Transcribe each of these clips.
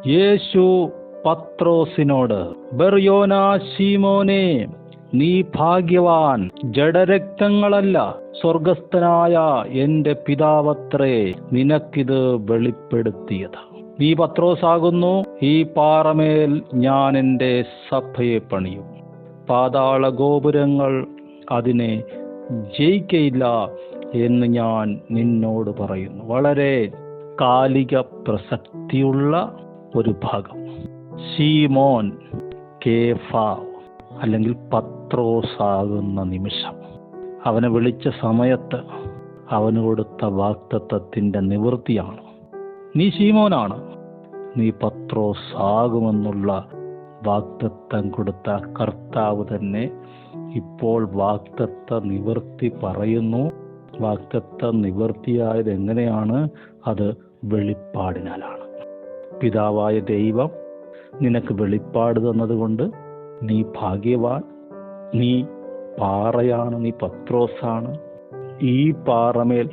യേശു പത്രോസിനോട്, ബർയോനാ ശീമോനെ, നീ ഭാഗ്യവാൻ, ജഡരക്തങ്ങളല്ല, സ്വർഗസ്ഥനായ എന്റെ പിതാവത്രേ നിനക്കിത് വെളിപ്പെടുത്തിയത്. നീ പത്രോസാകുന്നു, ഈ പാറമേൽ ഞാൻ എന്റെ സഭയെ പണിയും, പാതാള ഗോപുരങ്ങൾ അതിനെ ജയിക്കയില്ല എന്ന് ഞാൻ നിന്നോട് പറയുന്നു. വളരെ കാലിക പ്രസക്തിയുള്ള ഒരു ഭാഗം. ശീമോൻ കേഫ അല്ലെങ്കിൽ പത്രോസാകുന്ന നിമിഷം, അവനെ വിളിച്ച സമയത്ത് അവന് കൊടുത്ത വാഗ്ദത്തത്തിന്റെ നിവൃത്തിയാണ്. നീ ശീമോനാണ്, നീ പത്രോസാകുമെന്നുള്ള വാഗ്ദത്തം കൊടുത്ത കർത്താവ് തന്നെ ഇപ്പോൾ വാഗ്ദത്ത നിവൃത്തി പറയുന്നു. വാഗ്ദത്ത നിവൃത്തിയായത് എങ്ങനെയാണ്? അത് വെളിപ്പാടിനാലാണ്. പിതാവായ ദൈവം നിനക്ക് വെളിപ്പാട് തന്നതുകൊണ്ട് നീ ഭാഗ്യവാൻ. നീ പാറയാണ്, നീ പത്രോസാണ്. ഈ പാറമേൽ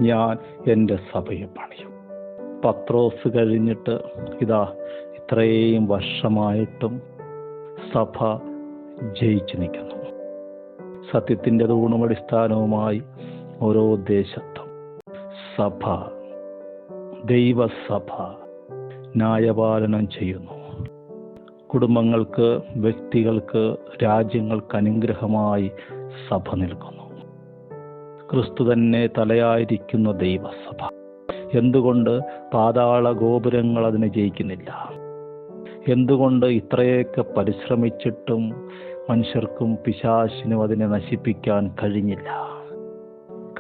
ഞാൻ എൻ്റെ സഭയെ പണിയും. പത്രോസ് കഴിഞ്ഞിട്ട് ഇതാ ഇത്രയും വർഷമായിട്ടും സഭ ജയിച്ചു നിൽക്കുന്നു. സത്യത്തിൻ്റെ തൂണും അടിസ്ഥാനവുമായി ഓരോ ദേശത്തും സഭ, ദൈവസഭ ന്യായപാലനം ചെയ്യുന്നു. കുടുംബങ്ങൾക്ക്, വ്യക്തികൾക്ക്, രാജ്യങ്ങൾക്ക് അനുഗ്രഹമായി സഭ നിൽക്കുന്നു. ക്രിസ്തു തന്നെ തലയായിരിക്കുന്ന ദൈവസഭ. എന്തുകൊണ്ട് പാതാള ഗോപുരങ്ങൾ അതിനെ ജയിക്കുന്നില്ല? എന്തുകൊണ്ട് ഇത്രയൊക്കെ പരിശ്രമിച്ചിട്ടും മനുഷ്യർക്കും പിശാചിനും അതിനെ നശിപ്പിക്കാൻ കഴിഞ്ഞില്ല?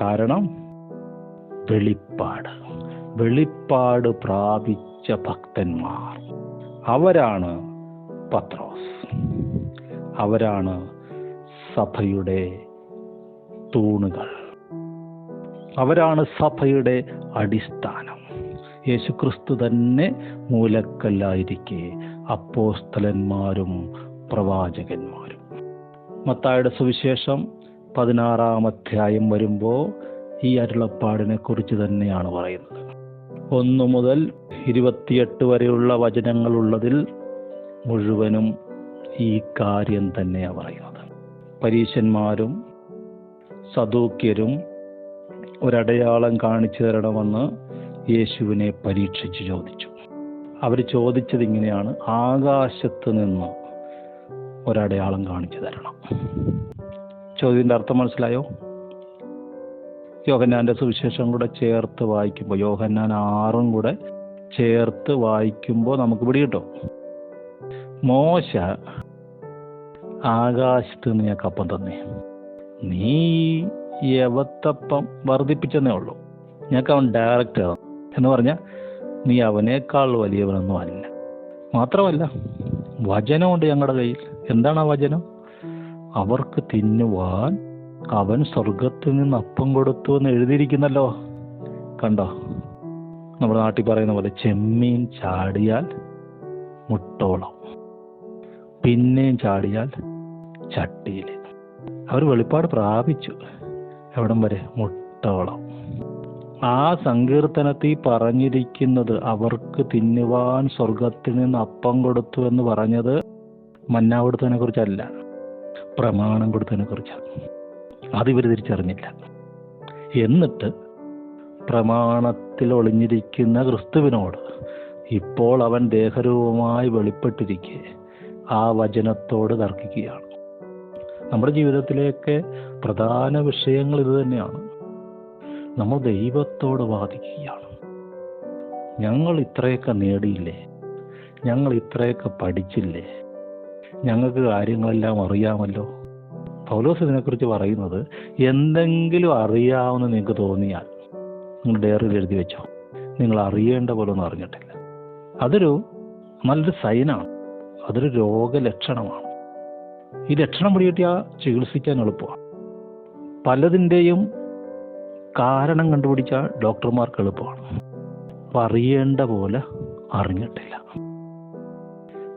കാരണം വെളിപ്പാട് പ്രാപിച്ച ഭക്തന്മാർ, അവരാണ് പത്രോസ്. അവരാണ് സഭയുടെ തൂണുകൾ. അവരാണ് സഭയുടെ അടിസ്ഥാനം. യേശുക്രിസ്തു തന്നെ മൂലക്കല്ലായിരിക്കെ അപ്പോസ്തലന്മാരും പ്രവാചകന്മാരും. മത്തായിയുടെ സുവിശേഷം 16-ാം അധ്യായം വരുമ്പോൾ ഈ അരുളപ്പാടിനെ കുറിച്ച് തന്നെയാണ് പറയുന്നത്. 1 മുതൽ 28 വരെയുള്ള വചനങ്ങളുള്ളതിൽ മുഴുവനും ഈ കാര്യം തന്നെയാണ് പറയുന്നത്. പരീശന്മാരും സദൂക്യരും ഒരടയാളം കാണിച്ചു തരണമെന്ന് യേശുവിനെ പരീക്ഷിച്ച് ചോദിച്ചു. അവർ ചോദിച്ചത് ഇങ്ങനെയാണ്: ആകാശത്ത് നിന്ന് ഒരടയാളം കാണിച്ചു തരണം. ചോദ്യത്തിൻ്റെ അർത്ഥം മനസ്സിലായോ? യോഹന്നാൻ്റെ സുവിശേഷം കൂടെ ചേർത്ത് വായിക്കുമ്പോൾ, യോഹന്നാൻ 6 കൂടെ ചേർത്ത് വായിക്കുമ്പോൾ നമുക്ക് പിടികിട്ടും. മോശ ആകാശത്ത് നിന്ന് ഞങ്ങൾക്ക് അപ്പം തന്നേ, നീ യവത്തപ്പം വർദ്ധിപ്പിച്ചെന്നേ ഉള്ളൂ, ഞങ്ങൾക്ക് അവൻ ഡയറക്റ്റ് എന്ന് പറഞ്ഞാൽ നീ അവനേക്കാൾ വലിയവനൊന്നും അല്ല. മാത്രമല്ല, വചനമുണ്ട് ഞങ്ങളുടെ കയ്യിൽ. എന്താണ് ആ വചനം? അവർക്ക് തിന്നുവാൻ അവൻ സ്വർഗത്തിൽ നിന്ന് അപ്പം കൊടുത്തു എന്ന് എഴുതിയിരിക്കുന്നല്ലോ. കണ്ടോ? നമ്മുടെ നാട്ടിൽ പറയുന്ന പോലെ ചെമ്മീൻ ചാടിയാൽ മുട്ടോളം, പിന്നെയും ചാടിയാൽ ചട്ടിയിൽ. അവർ വെളിപ്പാട് പ്രാപിച്ചു. എവിടം വരെ? മുട്ടോളം. ആ സങ്കീർത്തനത്തിൽ പറഞ്ഞിരിക്കുന്നത് അവർക്ക് തിന്നുവാൻ സ്വർഗത്തിൽ നിന്ന് അപ്പം കൊടുത്തു എന്ന് പറഞ്ഞത് മന്ന കൊടുത്തതിനെ കുറിച്ചല്ല, പ്രമാണം കൊടുത്തതിനെ കുറിച്ചാണ്. അതിവർ തിരിച്ചറിഞ്ഞില്ല. എന്നിട്ട് പ്രമാണത്തിൽ ഒളിഞ്ഞിരിക്കുന്ന ക്രിസ്തുവിനോട് ഇപ്പോൾ അവൻ ദേഹരൂപമായി വെളിപ്പെട്ടിരിക്കെ ആ വചനത്തോട് തർക്കിക്കുകയാണ്. നമ്മുടെ ജീവിതത്തിലേക്ക് പ്രധാന വിഷയങ്ങൾ ഇത് തന്നെയാണ്. നമ്മൾ ദൈവത്തോട് വാദിക്കുകയാണ്. ഞങ്ങൾ ഇത്രയൊക്കെ നേടിയില്ലേ? ഞങ്ങൾ ഇത്രയൊക്കെ പഠിച്ചില്ലേ? ഞങ്ങൾക്ക് കാര്യങ്ങളെല്ലാം അറിയാമല്ലോ. പൗലോസ് ഇതിനെക്കുറിച്ച് പറയുന്നത്, എന്തെങ്കിലും അറിയാമെന്ന് നിങ്ങൾക്ക് തോന്നിയാൽ നിങ്ങൾ ഡയറിയിൽ എഴുതി വെച്ചോ, നിങ്ങൾ അറിയേണ്ട പോലെ ഒന്നും അറിഞ്ഞിട്ടില്ല. അതൊരു നല്ലൊരു സൈനാണ്, അതൊരു രോഗലക്ഷണമാണ്. ഈ ലക്ഷണം പിടികിട്ടിയാൽ ചികിത്സിക്കാൻ എളുപ്പമാണ്. പലതിൻ്റെയും കാരണം കണ്ടുപിടിച്ചാൽ ഡോക്ടർമാർക്ക് എളുപ്പമാണ്. അപ്പം അറിയേണ്ട പോലെ അറിഞ്ഞിട്ടില്ല.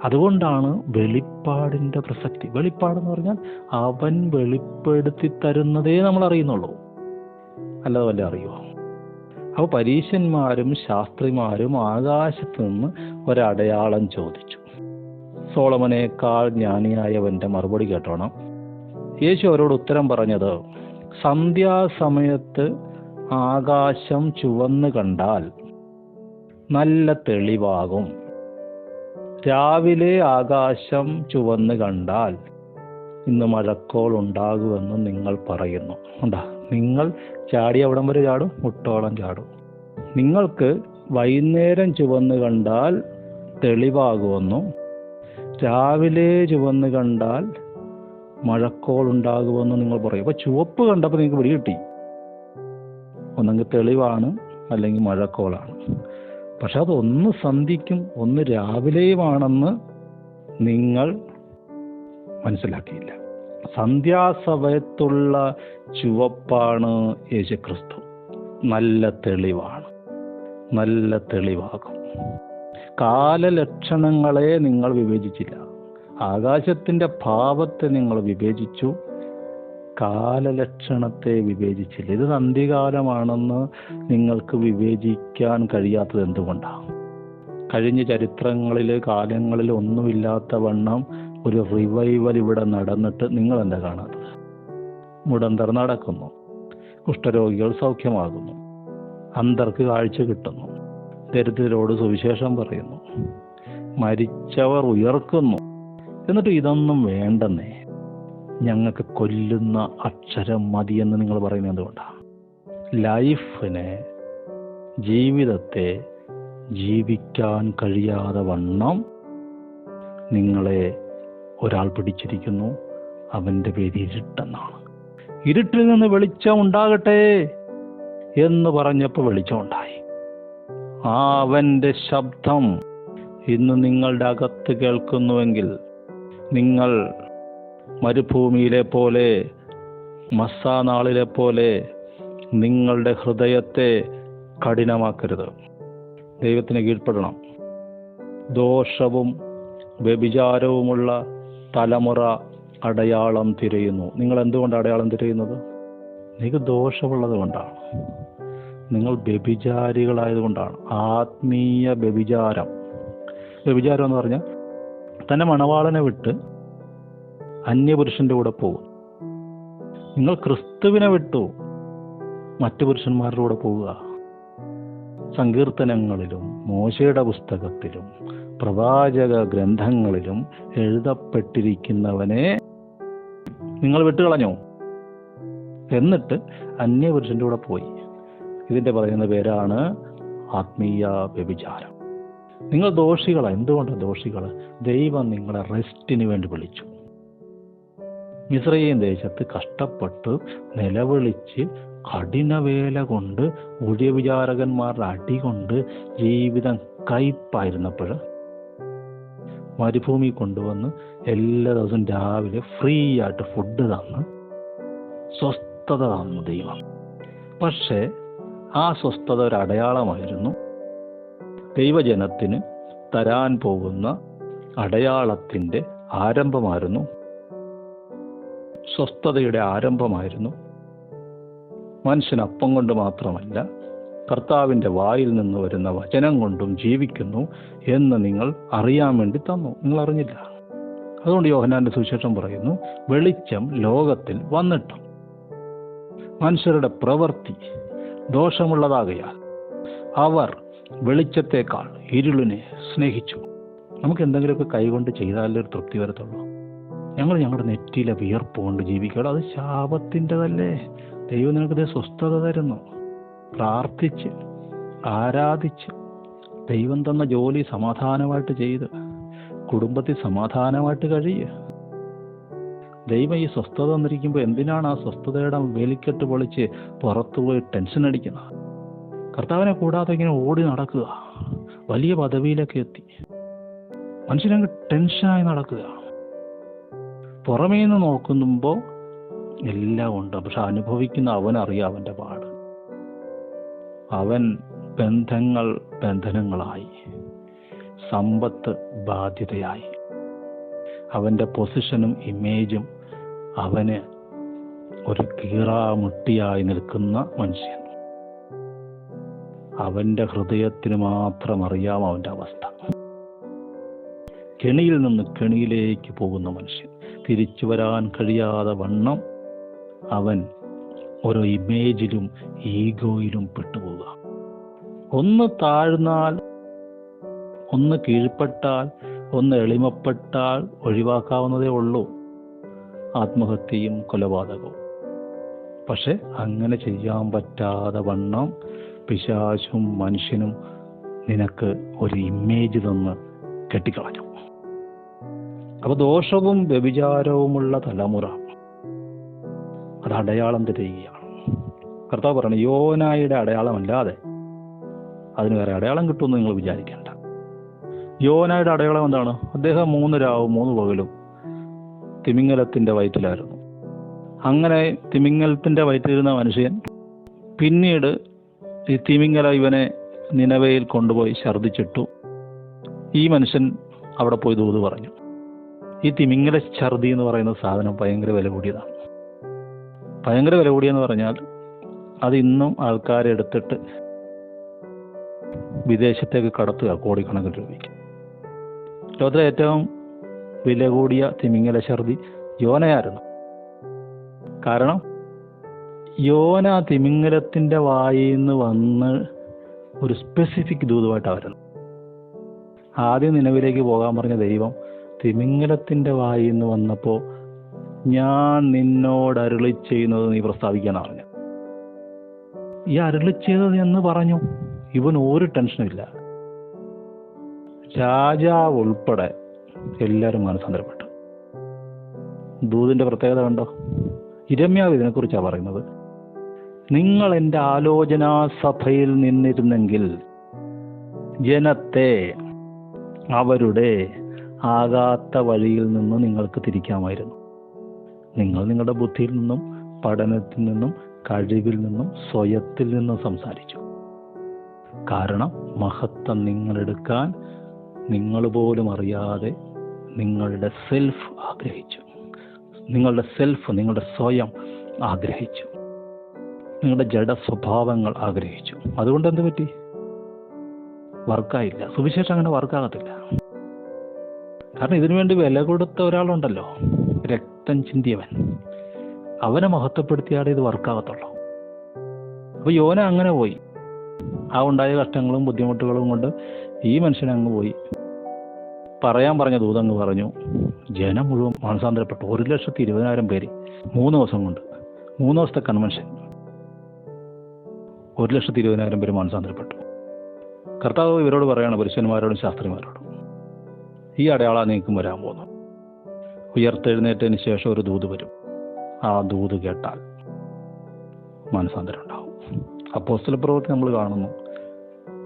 അതുകൊണ്ടാണ് വെളിപ്പാടിൻ്റെ പ്രസക്തി. വെളിപ്പാടെന്ന് പറഞ്ഞാൽ അവൻ വെളിപ്പെടുത്തി തരുന്നതേ നമ്മൾ അറിയുന്നുള്ളൂ, അല്ലാതെ വല്ല അറിയുമോ? അപ്പോൾ പരീശന്മാരും ശാസ്ത്രിമാരും ആകാശത്ത് നിന്ന് ഒരടയാളം ചോദിച്ചു. സോളമനേക്കാൾ ജ്ഞാനിയായവൻ്റെ മറുപടി കേട്ടോണം. യേശു അവരോട് ഉത്തരം പറഞ്ഞത്, സന്ധ്യാസമയത്ത് ആകാശം ചുവന്ന് കണ്ടാൽ നല്ല തെളിവാകും. രാവിലെ ആകാശം ചുവന്ന് കണ്ടാൽ ഇന്ന് മഴക്കോൾ ഉണ്ടാകുമെന്ന് നിങ്ങൾ പറയുന്നു. ഉണ്ടാ, നിങ്ങൾ ചാടി അവിടം വരെ ചാടും, മുട്ടോളം ചാടും. നിങ്ങൾക്ക് വൈകുന്നേരം ചുവന്ന് കണ്ടാൽ തെളിവാകുമെന്നും രാവിലെ ചുവന്ന് കണ്ടാൽ മഴക്കോൾ ഉണ്ടാകുമെന്ന് നിങ്ങൾ പറയും. അപ്പോൾ ചുവപ്പ് കണ്ടപ്പോൾ നിങ്ങൾക്ക് പിടികിട്ടി, ഒന്നെങ്കിൽ തെളിവാണ് അല്ലെങ്കിൽ മഴക്കോളാണ്. പക്ഷെ അതൊന്ന് സന്ധ്യയ്ക്കും ഒന്ന് രാവിലെയുമാണെന്ന് നിങ്ങൾ മനസ്സിലാക്കിയില്ല. സന്ധ്യാസമയത്തുള്ള ചുവപ്പാണ് യേശുക്രിസ്തു. നല്ല തെളിവാണ്, നല്ല തെളിവാകും. കാലലക്ഷണങ്ങളെ നിങ്ങൾ വിവേചിച്ചില്ല. ആകാശത്തിൻ്റെ ഭാവത്തെ നിങ്ങൾ വിവേചിച്ചു, കാലലക്ഷണത്തെ വിവേചിച്ചില്ല. ഇത് സന്ധ്യകാലമാണെന്ന് നിങ്ങൾക്ക് വിവേചിക്കാൻ കഴിയാത്തത് എന്തുകൊണ്ടാണ്? കഴിഞ്ഞ ചരിത്രങ്ങളിൽ കാലങ്ങളിൽ ഒന്നുമില്ലാത്ത വണ്ണം ഒരു റിവൈവൽ ഇവിടെ നടന്നിട്ട് നിങ്ങൾ എന്താ കാണാത്തത്? മുടന്തർ നടക്കുന്നു, കുഷ്ഠരോഗികൾ സൗഖ്യമാകുന്നു, അന്ധർക്ക് കാഴ്ച കിട്ടുന്നു, ദരിദ്രരോട് സുവിശേഷം പറയുന്നു, മരിച്ചവർ ഉയർക്കുന്നു. എന്നിട്ട് ഇതൊന്നും വേണ്ടെന്നേ, ഞങ്ങൾക്ക് കൊല്ലുന്ന അക്ഷരം മതിയെന്ന് നിങ്ങൾ പറയുന്നത് എന്തുകൊണ്ടാണ്? ലൈഫിനെ, ജീവിതത്തെ ജീവിക്കാൻ കഴിയാതെ വണ്ണം നിങ്ങളെ ഒരാൾ പിടിച്ചിരിക്കുന്നു. അവൻ്റെ പേര് ഇരുട്ടെന്നാണ്. ഇരുട്ടിൽ നിന്ന് വെളിച്ചം ഉണ്ടാകട്ടെ എന്ന് പറഞ്ഞപ്പോൾ വെളിച്ചം ഉണ്ടായി. അവൻ്റെ ശബ്ദം ഇന്ന് നിങ്ങളുടെ അകത്ത് കേൾക്കുന്നുവെങ്കിൽ നിങ്ങൾ മരുഭൂമിയിലെ പോലെ, മസ്സാ നാളിലെ പോലെ നിങ്ങളുടെ ഹൃദയത്തെ കഠിനമാക്കരുത്. ദൈവത്തിന് കീഴ്പ്പെടണം. ദോഷവും വ്യഭിചാരവുമുള്ള തലമുറ അടയാളം തിരയുന്നു. നിങ്ങൾ എന്തുകൊണ്ട് അടയാളം തിരയുന്നത്? നിങ്ങൾക്ക് ദോഷമുള്ളത് കൊണ്ടാണ്. നിങ്ങൾ വ്യഭിചാരികളായതുകൊണ്ടാണ്. ആത്മീയ വ്യഭിചാരം. വ്യഭിചാരം എന്ന് പറഞ്ഞാൽ തന്നെ മണവാളനെ വിട്ട് അന്യപുരുഷൻ്റെ കൂടെ പോകും. നിങ്ങൾ ക്രിസ്തുവിനെ വിട്ടു മറ്റു പുരുഷന്മാരുടെ കൂടെ പോവുക. സങ്കീർത്തനങ്ങളിലും മോശയുടെ പുസ്തകത്തിലും പ്രവാചക ഗ്രന്ഥങ്ങളിലും എഴുതപ്പെട്ടിരിക്കുന്നവനെ നിങ്ങൾ വിട്ടുകളഞ്ഞു. എന്നിട്ട് അന്യപുരുഷൻ്റെ കൂടെ പോയി. ഇതിൻ്റെ പറയുന്ന പേരാണ് ആത്മീയ വ്യഭിചാരം. നിങ്ങൾ ദോഷികളാണ്. എന്തുകൊണ്ടാണ് ദോഷികൾ? ദൈവം നിങ്ങളെ റെസ്റ്റിന് വേണ്ടി വിളിച്ചു. മിസ്രയീം ദേശത്ത് കഷ്ടപ്പെട്ട് നിലവിളിച്ച് കഠിനവേല കൊണ്ട് ഊഴിയവിചാരകന്മാരുടെ അടി കൊണ്ട് ജീവിതം കയ്പായിരുന്നപ്പോൾ മരുഭൂമി കൊണ്ടുവന്ന് എല്ലാ ദിവസവും രാവിലെ ഫ്രീ ആയിട്ട് ഫുഡ് തന്ന് സ്വസ്ഥത തന്നു ദൈവം. പക്ഷേ ആ സ്വസ്ഥത ഒരു അടയാളമായിരുന്നു. ദൈവജനത്തിന് തരാൻ പോകുന്ന അടയാളത്തിൻ്റെ ആരംഭമായിരുന്നു, സ്വസ്ഥതയുടെ ആരംഭമായിരുന്നു. മനുഷ്യൻ അപ്പം കൊണ്ട് മാത്രമല്ല, കർത്താവിൻ്റെ വായിൽ നിന്ന് വരുന്ന വചനം കൊണ്ടും ജീവിക്കുന്നു എന്ന് നിങ്ങൾ അറിയാൻ വേണ്ടി തന്നു. നിങ്ങൾ അറിഞ്ഞില്ല. അതുകൊണ്ട് യോഹന്നാന്റെ സുവിശേഷം പറയുന്നു, വെളിച്ചം ലോകത്തിൽ വന്നിട്ടും മനുഷ്യരുടെ പ്രവൃത്തി ദോഷമുള്ളതാകയാൽ അവർ വെളിച്ചത്തേക്കാൾ ഇരുളിനെ സ്നേഹിച്ചു. നമുക്ക് എന്തെങ്കിലുമൊക്കെ കൈകൊണ്ട് ചെയ്താലേ ഒരു തൃപ്തി വരത്തുള്ളൂ. ഞങ്ങളുടെ നെറ്റിയിലെ വിയർപ്പ് കൊണ്ട് ജീവിക്കണം. അത് ശാപത്തിൻ്റെതല്ലേ? ദൈവം നിനക്ക് സ്വസ്ഥത തരുന്നു. പ്രാർത്ഥിച്ച് ആരാധിച്ച് ദൈവം തന്ന ജോലി സമാധാനമായിട്ട് ചെയ്ത് കുടുംബത്തിൽ സമാധാനമായിട്ട് കഴിയുക. ദൈവം ഈ സ്വസ്ഥത തന്നിരിക്കുമ്പോൾ എന്തിനാണ് ആ സ്വസ്ഥതയുടെ വേലിക്കെട്ട് പൊളിച്ച് പുറത്തുപോയി ടെൻഷൻ അടിക്കുന്നത്? കർത്താവിനെ കൂടാതെ ഇങ്ങനെ ഓടി നടക്കുക, വലിയ പദവിയിലൊക്കെ എത്തി മനുഷ്യനങ്ങ് ടെൻഷനായി നടക്കുക. പുറമേ നിന്ന് നോക്കുമ്പോൾ എല്ലാം ഉണ്ട്, പക്ഷെ അനുഭവിക്കുന്ന അവനറിയാം അവൻ്റെ പാട്. അവൻ ബന്ധനങ്ങളായി, സമ്പത്ത് ബാധ്യതയായി, അവൻ്റെ പൊസിഷനും ഇമേജും അവന് ഒരു കീറാമുട്ടിയായി നിൽക്കുന്ന മനുഷ്യൻ. അവൻ്റെ ഹൃദയത്തിന് മാത്രം അറിയാം അവൻ്റെ അവസ്ഥ. കെണിയിൽ നിന്ന് കെണിയിലേക്ക് പോകുന്ന മനുഷ്യൻ, തിരിച്ചു വരാൻ കഴിയാതെ വണ്ണം അവൻ ഓരോ ഇമേജിലും ഈഗോയിലും പെട്ടുപോവുക. ഒന്ന് താഴ്ന്നാൽ, ഒന്ന് കീഴ്പ്പെട്ടാൽ, ഒന്ന് എളിമപ്പെട്ടാൽ ഒഴിവാക്കാവുന്നതേ ഉള്ളൂ ആത്മഹത്യയും കൊലപാതകവും. പക്ഷെ അങ്ങനെ ചെയ്യാൻ പറ്റാതെ വണ്ണം പിശാചും മനുഷ്യനും നിനക്ക് ഒരു ഇമേജ് തന്ന് കെട്ടിക്കളഞ്ഞു. അപ്പൊ ദോഷവും വ്യഭിചാരവുമുള്ള തലമുറ അത് അടയാളം തിരയുകയാണ്. കർത്താവ് പറഞ്ഞു, യോനായുടെ അടയാളമല്ലാതെ അതിന് വേറെ അടയാളം കിട്ടുമെന്ന് നിങ്ങൾ വിചാരിക്കേണ്ട. യോനായുടെ അടയാളം എന്താണ്? അദ്ദേഹം 3 രാവും 3 പകലും തിമിംഗലത്തിന്റെ വയറ്റിലായിരുന്നു. അങ്ങനെ തിമിംഗലത്തിന്റെ വയറ്റിലിരുന്ന മനുഷ്യൻ പിന്നീട് ഈ തിമിംഗല ഇവനെ നിനവയിൽ കൊണ്ടുപോയി ഛർദ്ദിച്ചിട്ടു. ഈ മനുഷ്യൻ അവിടെ പോയി ദൂത് പറഞ്ഞു. ഈ തിമിംഗല ഛർദി എന്ന് പറയുന്ന സാധനം ഭയങ്കര വില കൂടിയതാണ്. ഭയങ്കര വില കൂടിയെന്ന് പറഞ്ഞാൽ അത് ഇന്നും ആൾക്കാരെടുത്തിട്ട് വിദേശത്തേക്ക് കടത്തുക കോടിക്കണക്കിന് രൂപയ്ക്ക്. ലോകത്തിലെ ഏറ്റവും വില കൂടിയ തിമിംഗല ഛർദി യോനയായിരുന്നു. കാരണം യോന തിമിംഗലത്തിന്റെ വായിൽ നിന്ന് വന്ന് ഒരു സ്പെസിഫിക് ദൂതുമായിട്ടാണ് വരുന്നത്. ആദ്യം നിലവിലേക്ക് പോകാൻ പറഞ്ഞ ദൈവം തിമിംഗലത്തിന്റെ വായിൽ നിന്ന് വന്നപ്പോൾ, ഞാൻ നിന്നോട് അരുളി ചെയ്യുന്നത് നീ പ്രസ്താവിക്കാനാണ് പറഞ്ഞത്. ഈ അരുളി ചെയ്തത് എന്ന് പറഞ്ഞു. ഇവൻ ഒരു ടെൻഷനും ഇല്ല. രാജാവ് ഉൾപ്പെടെ എല്ലാവരും മാനസാന്തരപ്പെട്ടു. ദൂതിന്റെ പ്രത്യേകത കണ്ടോ? ഇരമ്യാവ് ഇതിനെക്കുറിച്ചാണ് പറയുന്നത്. നിങ്ങൾ എൻ്റെ ആലോചനാ സഭയിൽ നിന്നിരുന്നെങ്കിൽ ജനത്തെ അവരുടെ ആകാത്ത വഴിയിൽ നിന്ന് നിങ്ങൾക്ക് തിരിക്കാമായിരുന്നു. നിങ്ങൾ നിങ്ങളുടെ ബുദ്ധിയിൽ നിന്നും പഠനത്തിൽ നിന്നും കഴിവിൽ നിന്നും സ്വയത്തിൽ നിന്നും സംസാരിച്ചു. കാരണം മഹത്വം നിങ്ങളെടുക്കാൻ നിങ്ങൾ പോലും അറിയാതെ നിങ്ങളുടെ സെൽഫ് ആഗ്രഹിച്ചു. നിങ്ങളുടെ സ്വയം ആഗ്രഹിച്ചു. നിങ്ങളുടെ ജഡ സ്വഭാവങ്ങൾ ആഗ്രഹിച്ചു. അതുകൊണ്ട് എന്ത് പറ്റി? വർക്കായില്ല. സുവിശേഷം അങ്ങനെ വർക്കാകത്തില്ല. കാരണം ഇതിനുവേണ്ടി വില കൊടുത്ത ഒരാളുണ്ടല്ലോ, രക്തം ചിന്തിയവൻ. അവനെ മഹത്വപ്പെടുത്തിയാലേ ഇത് വർക്കാകത്തുള്ളൂ. അപ്പൊ യോന അങ്ങനെ പോയി. ആ ഉണ്ടായ കഷ്ടങ്ങളും ബുദ്ധിമുട്ടുകളും കൊണ്ട് ഈ മനുഷ്യൻ അങ്ങ് പോയി. പറയാൻ പറഞ്ഞ ദൂതങ്ങ് പറഞ്ഞു. ജനം മുഴുവൻ മാനസാന്തരപ്പെട്ടു. 1,20,000 പേര് 3 ദിവസം കൊണ്ട്. 3 ദിവസത്തെ കൺവെൻഷൻ. 1,20,000 പേര് മാനസാന്തരപ്പെട്ടു. കർത്താവ് ഇവരോട് പറയാണ്, പുരുഷന്മാരോടും ശാസ്ത്രിമാരോടും, ഈ അടയാളം നീക്കും വരാൻ പോകുന്നു. ഉയർത്തെഴുന്നേറ്റതിന് ശേഷം ഒരു ദൂത് വരും. ആ ദൂത് കേട്ടാൽ മാനസാന്തരം ഉണ്ടാവും. അപ്പോസ്തല പ്രവൃത്തി നമ്മൾ കാണുന്നു.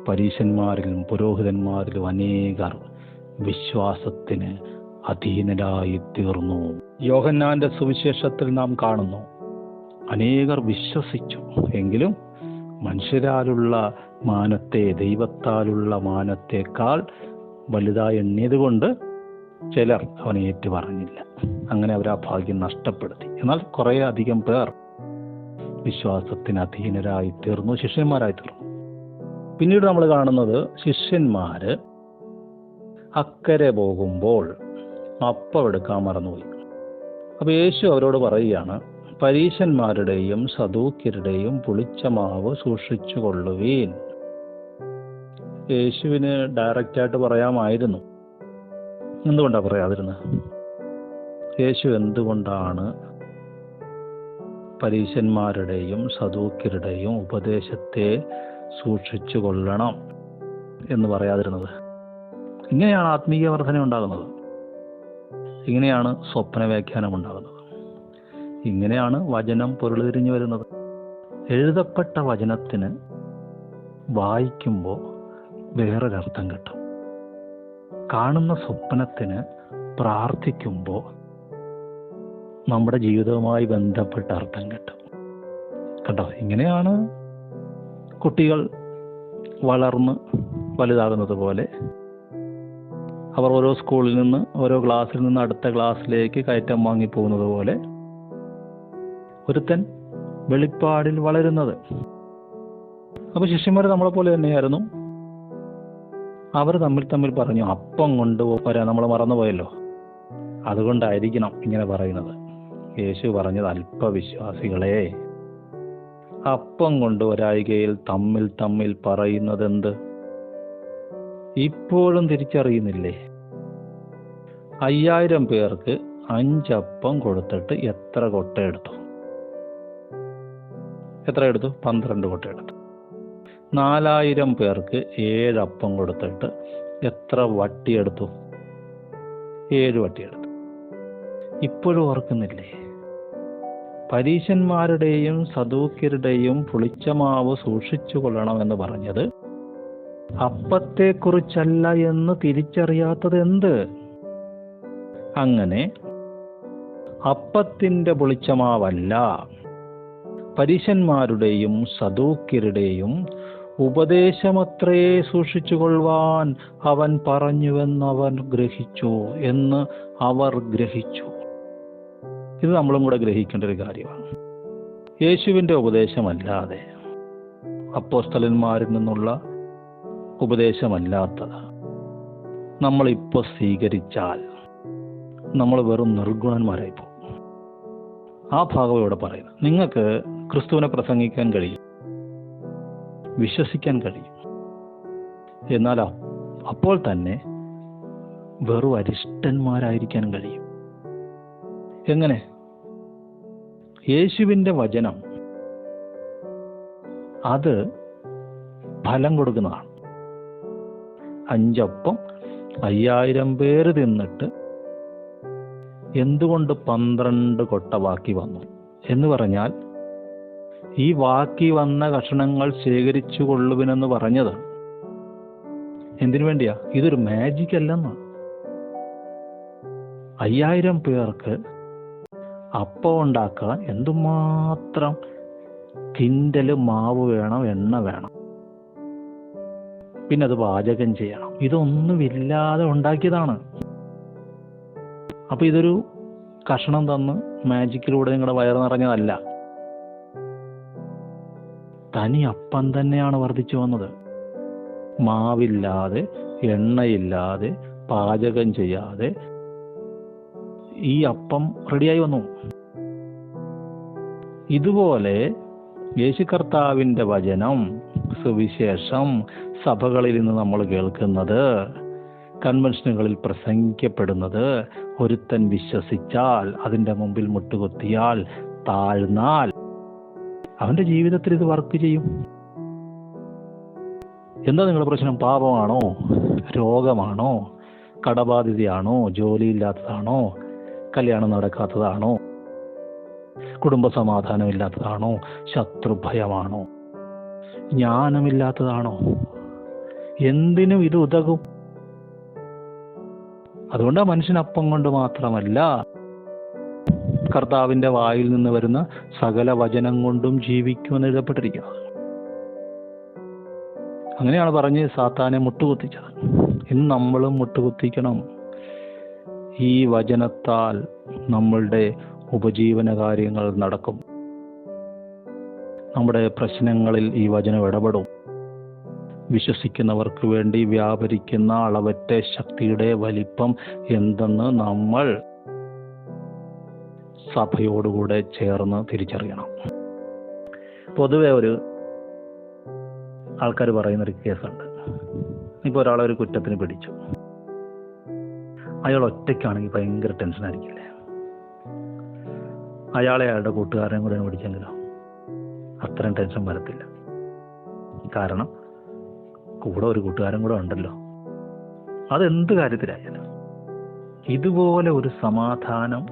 പരീശന്മാരിലും പുരോഹിതന്മാരിലും അനേകർ വിശ്വാസത്തിന് അധീനരായി തീർന്നു. യോഹന്നാന്റെ സുവിശേഷത്തിൽ നാം കാണുന്നു, അനേകർ വിശ്വസിച്ചു. എങ്കിലും മനുഷ്യരാലുള്ള മാനത്തെ ദൈവത്താലുള്ള മാനത്തേക്കാൾ വലുതായി എണ്ണിയതുകൊണ്ട് ചിലർ അവനെ ഏറ്റു പറഞ്ഞില്ല. അങ്ങനെ അവർ ആ ഭാഗ്യം നഷ്ടപ്പെടുത്തി. എന്നാൽ കുറേ അധികം പേർ വിശ്വാസത്തിന് അധീനരായി തീർന്നു, ശിഷ്യന്മാരായി തീർന്നു. പിന്നീട് നമ്മൾ കാണുന്നത്, ശിഷ്യന്മാര് അക്കരെ പോകുമ്പോൾ അപ്പം എടുക്കാൻ മറന്നുപോയി. അപ്പൊ യേശു അവരോട് പറയുകയാണ്, പരീശന്മാരുടെയും സദൂക്യരുടെയും പുളിച്ച മാവ് സൂക്ഷിച്ചു കൊള്ളുവീൻ. യേശുവിന് ഡയറക്റ്റായിട്ട് പറയാമായിരുന്നു. എന്തുകൊണ്ടാണ് പറയാതിരുന്നത്? യേശു എന്തുകൊണ്ടാണ് പരീശന്മാരുടെയും സദൂക്യരുടെയും ഉപദേശത്തെ സൂക്ഷിച്ചു കൊള്ളണം എന്ന് പറയാതിരുന്നത്? ഇങ്ങനെയാണ് ആത്മീയ വർധന ഉണ്ടാകുന്നത്. ഇങ്ങനെയാണ് സ്വപ്ന വ്യാഖ്യാനം ഉണ്ടാകുന്നത്. ഇങ്ങനെയാണ് വചനം പൊരുളുതിരിഞ്ഞു വരുന്നത്. എഴുതപ്പെട്ട വചനത്തിന് വായിക്കുമ്പോൾ വേറൊരർത്ഥം കിട്ടും. കാണുന്ന സ്വപ്നത്തിന് പ്രാർത്ഥിക്കുമ്പോൾ നമ്മുടെ ജീവിതവുമായി ബന്ധപ്പെട്ട അർത്ഥം കിട്ടും. കണ്ടോ? ഇങ്ങനെയാണ് കുട്ടികൾ വളർന്ന് വലുതാകുന്നത് പോലെ, അവർ ഓരോ സ്കൂളിൽ നിന്ന് ഓരോ ക്ലാസ്സിൽ നിന്ന് അടുത്ത ക്ലാസ്സിലേക്ക് കയറ്റം വാങ്ങി പോകുന്നത് പോലെ ഒരുത്തൻ വെളിപ്പാടിൽ വളരുന്നത്. അപ്പോൾ ശിഷ്യന്മാർ നമ്മളെ പോലെ തന്നെയായിരുന്നു. അവർ തമ്മിൽ പറഞ്ഞു, അപ്പം കൊണ്ടുവരാൻ നമ്മൾ മറന്നുപോയല്ലോ, അതുകൊണ്ടായിരിക്കണം ഇങ്ങനെ പറയുന്നത്. യേശു പറഞ്ഞത്, അല്പവിശ്വാസികളെ, അപ്പം കൊണ്ടുവരായികയിൽ തമ്മിൽ പറയുന്നത് എന്ത്? ഇപ്പോഴും തിരിച്ചറിയുന്നില്ലേ? 5000 പേർക്ക് 5 അപ്പം കൊടുത്തിട്ട് എത്ര കൊട്ടയെടുത്തു? 12 കൊട്ടയെടുത്തു. 4000 പേർക്ക് 7 അപ്പം കൊടുത്തിട്ട് എത്ര വട്ടിയെടുത്തു? 7 വട്ടിയെടുത്തു. ഇപ്പോഴും ഓർക്കുന്നില്ലേ? പരീശന്മാരുടെയും സദൂക്യരുടെയും പുളിച്ച മാവ് സൂക്ഷിച്ചു കൊള്ളണമെന്ന് പറഞ്ഞത് അപ്പത്തെക്കുറിച്ചല്ല എന്ന് തിരിച്ചറിയാത്തത് എന്ത്? അങ്ങനെ അപ്പത്തിന്റെ പുളിച്ച മാവല്ല, പരീശന്മാരുടെയും സദൂക്യരുടെയും ഉപദേശമത്രേ സൂക്ഷിച്ചുകൊള്ളുവാൻ അവൻ എന്ന് അവർ ഗ്രഹിച്ചു. ഇത് നമ്മളും കൂടെ ഗ്രഹിക്കേണ്ട ഒരു കാര്യമാണ്. യേശുവിൻ്റെ ഉപദേശമല്ലാതെ, അപ്പോസ്തലന്മാരിൽ നിന്നുള്ള ഉപദേശമല്ലാത്തത് നമ്മളിപ്പോൾ സ്വീകരിച്ചാൽ നമ്മൾ വെറും നിർഗുണന്മാരായി പോകും. ആ ഭാഗം ഇവിടെ പറയുന്നത്. നിങ്ങൾക്ക് ക്രിസ്തുവിനെ പ്രസംഗിക്കാൻ കഴിയും, വിശ്വസിക്കാൻ കഴിയും, എന്നാൽ അപ്പോൾ തന്നെ വെറും അരിഷ്ടന്മാരായിരിക്കാൻ കഴിയും. എങ്ങനെ? യേശുവിൻ്റെ വചനം അത് ഫലം കൊടുക്കുന്നതാണ്. 5 അപ്പം 5000 പേര് തിന്നിട്ട് എന്തുകൊണ്ട് 12 കൊട്ട ബാക്കി വന്നു എന്ന് പറഞ്ഞാൽ, ഈ ബാക്കി വന്ന കഷണങ്ങൾ ശേഖരിച്ചു കൊള്ളുവിനെന്ന് പറഞ്ഞത് എന്തിനു വേണ്ടിയാ? ഇതൊരു മാജിക് അല്ലെന്ന്. 5000 പേർക്ക് അപ്പം ഉണ്ടാക്കാൻ എന്തുമാത്രം കിൻഡല് മാവ് വേണം, എണ്ണ വേണം, പിന്നെ അത് പാചകം ചെയ്യണം. ഇതൊന്നുമില്ലാതെ ഉണ്ടാക്കിയതാണ്. അപ്പൊ ഇതൊരു കഷണം തന്ന് മാജിക്കിലൂടെ നിങ്ങളുടെ വയറ് നിറഞ്ഞതല്ല. തനി അപ്പം തന്നെയാണ് വർദ്ധിച്ചു വന്നത്. മാവില്ലാതെ, എണ്ണയില്ലാതെ, പാചകം ചെയ്യാതെ ഈ അപ്പം റെഡിയായി വന്നു. ഇതുപോലെ യേശു കർത്താവിൻ്റെ വചനം, സുവിശേഷം സഭകളിൽ നിന്ന് നമ്മൾ കേൾക്കുന്നത്, കൺവെൻഷനുകളിൽ പ്രസംഗിക്കപ്പെടുന്നത്, ഒരുത്തൻ വിശ്വസിച്ചാൽ, അതിൻ്റെ മുമ്പിൽ മുട്ടുകുത്തിയാൽ, താഴ്ന്നാൽ അവൻ്റെ ജീവിതത്തിൽ ഇത് വർക്ക് ചെയ്യും. എന്താ നിങ്ങളുടെ പ്രശ്നം? പാപമാണോ? രോഗമാണോ? കടബാധിതയാണോ? ജോലിയില്ലാത്തതാണോ? കല്യാണം നടക്കാത്തതാണോ? കുടുംബ സമാധാനം ഇല്ലാത്തതാണോ? ശത്രുഭയമാണോ? ജ്ഞാനമില്ലാത്തതാണോ? എന്തിനും ഇത് ഉതകും. അതുകൊണ്ട് മനുഷ്യൻ അപ്പം കൊണ്ട് മാത്രമല്ല, കർത്താവിൻ്റെ വായിൽ നിന്ന് വരുന്ന സകല വചനം കൊണ്ടും ജീവിക്കുമെന്ന് എഴുതപ്പെട്ടിരിക്കുന്നത്. അങ്ങനെയാണ് പറഞ്ഞ് സാത്താനെ മുട്ടുകുത്തിച്ചത്. ഇന്ന് നമ്മളും മുട്ടുകുത്തിക്കണം. ഈ വചനത്താൽ നമ്മളുടെ ഉപജീവന കാര്യങ്ങൾ നടക്കും. നമ്മുടെ പ്രശ്നങ്ങളിൽ ഈ വചനം ഇടപെടും. വിശ്വസിക്കുന്നവർക്ക് വേണ്ടി വ്യാപരിക്കുന്ന അളവറ്റ ശക്തിയുടെ വലിപ്പം എന്തെന്ന് നമ്മൾ സഭയോടുകൂടെ ചേർന്ന് തിരിച്ചറിയണം. പൊതുവെ ഒരു ആൾക്കാർ പറയുന്നൊരു കേസുണ്ട്. ഇപ്പോൾ ഒരാളെ ഒരു കുറ്റത്തിന് പിടിച്ചു, അയാൾ ഒറ്റയ്ക്കാണെങ്കിൽ ഭയങ്കര ടെൻഷനായിരിക്കില്ലേ? അയാളെ അയാളുടെ കൂട്ടുകാരനെ കൂടെ പിടിച്ചെങ്കിലോ അത്രയും ടെൻഷൻ വരത്തില്ല. കാരണം കൂടെ ഒരു കൂട്ടുകാരൻ കൂടെ ഉണ്ടല്ലോ. അതെന്ത് കാര്യത്തിലായാലും ഇതുപോലെ ഒരു സമാധാനം,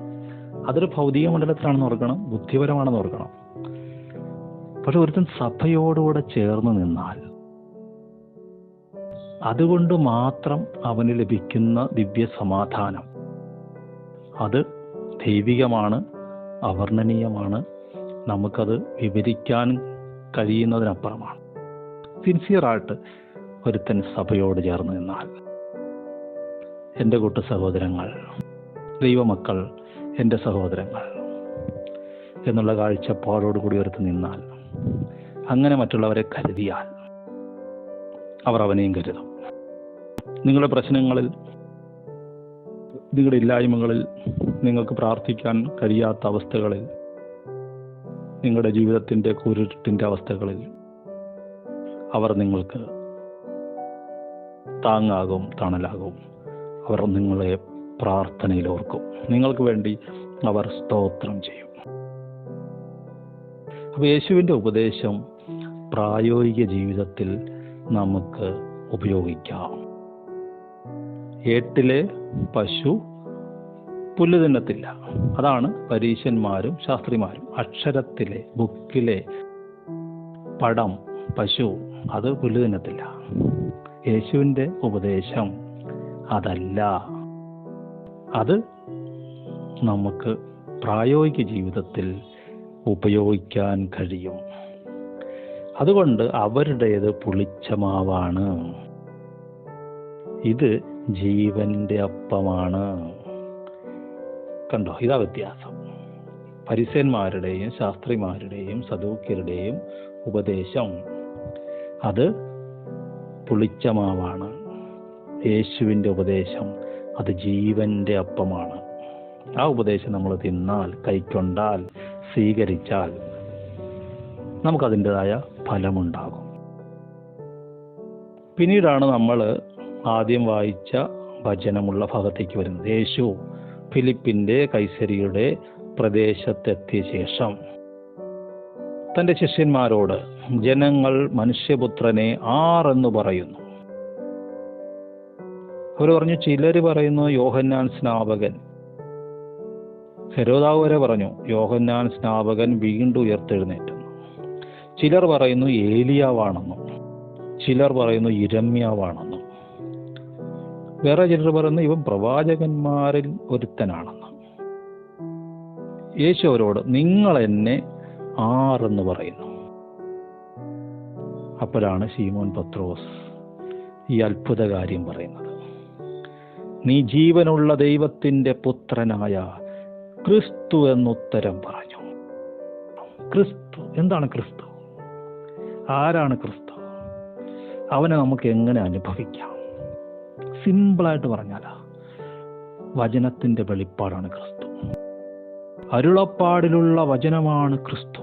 അതൊരു ഭൗതിക മണ്ഡലത്തിലാണെന്ന് ഓർക്കണം, ബുദ്ധിപരമാണെന്ന് ഓർക്കണം. പക്ഷെ ഒരുത്തൻ സഭയോടുകൂടെ ചേർന്ന് നിന്നാൽ അതുകൊണ്ട് മാത്രം അവന് ലഭിക്കുന്ന ദിവ്യ സമാധാനം അത് ദൈവികമാണ്, അവർണ്ണനീയമാണ്. നമുക്കത് വിവരിക്കാൻ കഴിയുന്നതിനപ്പുറമാണ്. സിൻസിയറായിട്ട് ഒരുത്തൻ സഭയോട് ചേർന്ന് നിന്നാൽ, എൻ്റെ കൂട്ടു സഹോദരങ്ങൾ, ദൈവമക്കൾ, എൻ്റെ സഹോദരങ്ങൾ എന്നുള്ള കാഴ്ചപ്പാടോടുകൂടി ഒരുത്തൻ നിന്നാൽ, അങ്ങനെ മറ്റുള്ളവരെ കരുതിയാൽ അവർ അവനെയും കരുതും. നിങ്ങളുടെ പ്രശ്നങ്ങളിൽ, നിങ്ങളുടെ ഇല്ലായ്മകളിൽ, നിങ്ങൾക്ക് പ്രാർത്ഥിക്കാൻ കഴിയാത്ത അവസ്ഥകളിൽ, നിങ്ങളുടെ ജീവിതത്തിൻ്റെ കുരുട്ടിൻ്റെ അവസ്ഥകളിൽ അവർ നിങ്ങൾക്ക് താങ്ങാകും, തണലാകും. അവർ നിങ്ങളെ പ്രാർത്ഥനയിൽ ഓർക്കും. നിങ്ങൾക്ക് വേണ്ടി അവർ സ്തോത്രം ചെയ്യും. അപ്പോൾ യേശുവിൻ്റെ ഉപദേശം പ്രായോഗിക ജീവിതത്തിൽ നമുക്ക് ഉപയോഗിക്കാം. ഏട്ടിലെ പശു പുല്ല് തിന്നത്തില്ല. അതാണ് പരീശന്മാരും ശാസ്ത്രിമാരും. അക്ഷരത്തിലെ, ബുക്കിലെ പടം, പശു, അത് പുല്ല് തിന്നത്തില്ല. യേശുവിൻ്റെ ഉപദേശം അതല്ല. അത് നമുക്ക് പ്രായോഗിക ജീവിതത്തിൽ ഉപയോഗിക്കാൻ കഴിയും. അതുകൊണ്ട് അവരുടേത് പുളിച്ച മാവാണ്, ഇത് ജീവന്റെ അപ്പമാണ്. കണ്ടോ, ഇതാ വ്യത്യാസം. ഫരിസേന്മാരുടെയും ശാസ്ത്രിമാരുടെയും സദൂക്യരുടെയും ഉപദേശം അത് പുളിച്ച മാവാണ്. യേശുവിൻ്റെ ഉപദേശം അത് ജീവന്റെ അപ്പമാണ്. ആ ഉപദേശം നമ്മൾ തിന്നാൽ, കൈക്കൊണ്ടാൽ, സ്വീകരിച്ചാൽ നമുക്കതിൻ്റെതായ ഫലമുണ്ടാകും. പിന്നീടാണ് നമ്മൾ ആദ്യം വായിച്ച വചനമുള്ള ഭാഗത്തേക്ക് വരുന്നത്. യേശു ഫിലിപ്പിൻ്റെ കൈസരിയുടെ പ്രദേശത്തെത്തിയ ശേഷം തൻ്റെ ശിഷ്യന്മാരോട്, ജനങ്ങൾ മനുഷ്യപുത്രനെ ആരെന്ന് പറയുന്നു? അവർ പറഞ്ഞു, ചിലർ പറയുന്നു യോഹന്നാൻ സ്നാപകൻ. ഹെരോദാവ് വരെ പറഞ്ഞു യോഹന്നാൻ സ്നാപകൻ വീണ്ടും ഉയർത്തെഴുന്നേറ്റെന്ന്. ചിലർ പറയുന്നു ഏലിയാവാണെന്നും, ചിലർ പറയുന്നു യിരെമ്യാവാണെന്നും, വേറെ ചിലർ പറയുന്നു ഇവൻ പ്രവാചകന്മാരിൽ ഒരുത്തനാണെന്നും. യേശു അവരോട്, നിങ്ങൾ എന്നെ ആരെന്ന് പറയുന്നു? അപ്പോഴാണ് ശീമോൻ പത്രോസ് ഈ അത്ഭുത കാര്യം പറയുന്നത്. നീ ജീവനുള്ള ദൈവത്തിൻ്റെ പുത്രനായ ക്രിസ്തു എന്നുത്തരം പറഞ്ഞു. ക്രിസ്തു എന്താണ്? ക്രിസ്തു ആരാണ്? ക്രിസ്തു അവനെ നമുക്ക് എങ്ങനെ അനുഭവിക്കാം? സിമ്പിളായിട്ട് പറഞ്ഞാൽ വചനത്തിൻ്റെ വെളിപ്പാടാണ് ക്രിസ്തു. അരുളപ്പാടിലുള്ള വചനമാണ് ക്രിസ്തു.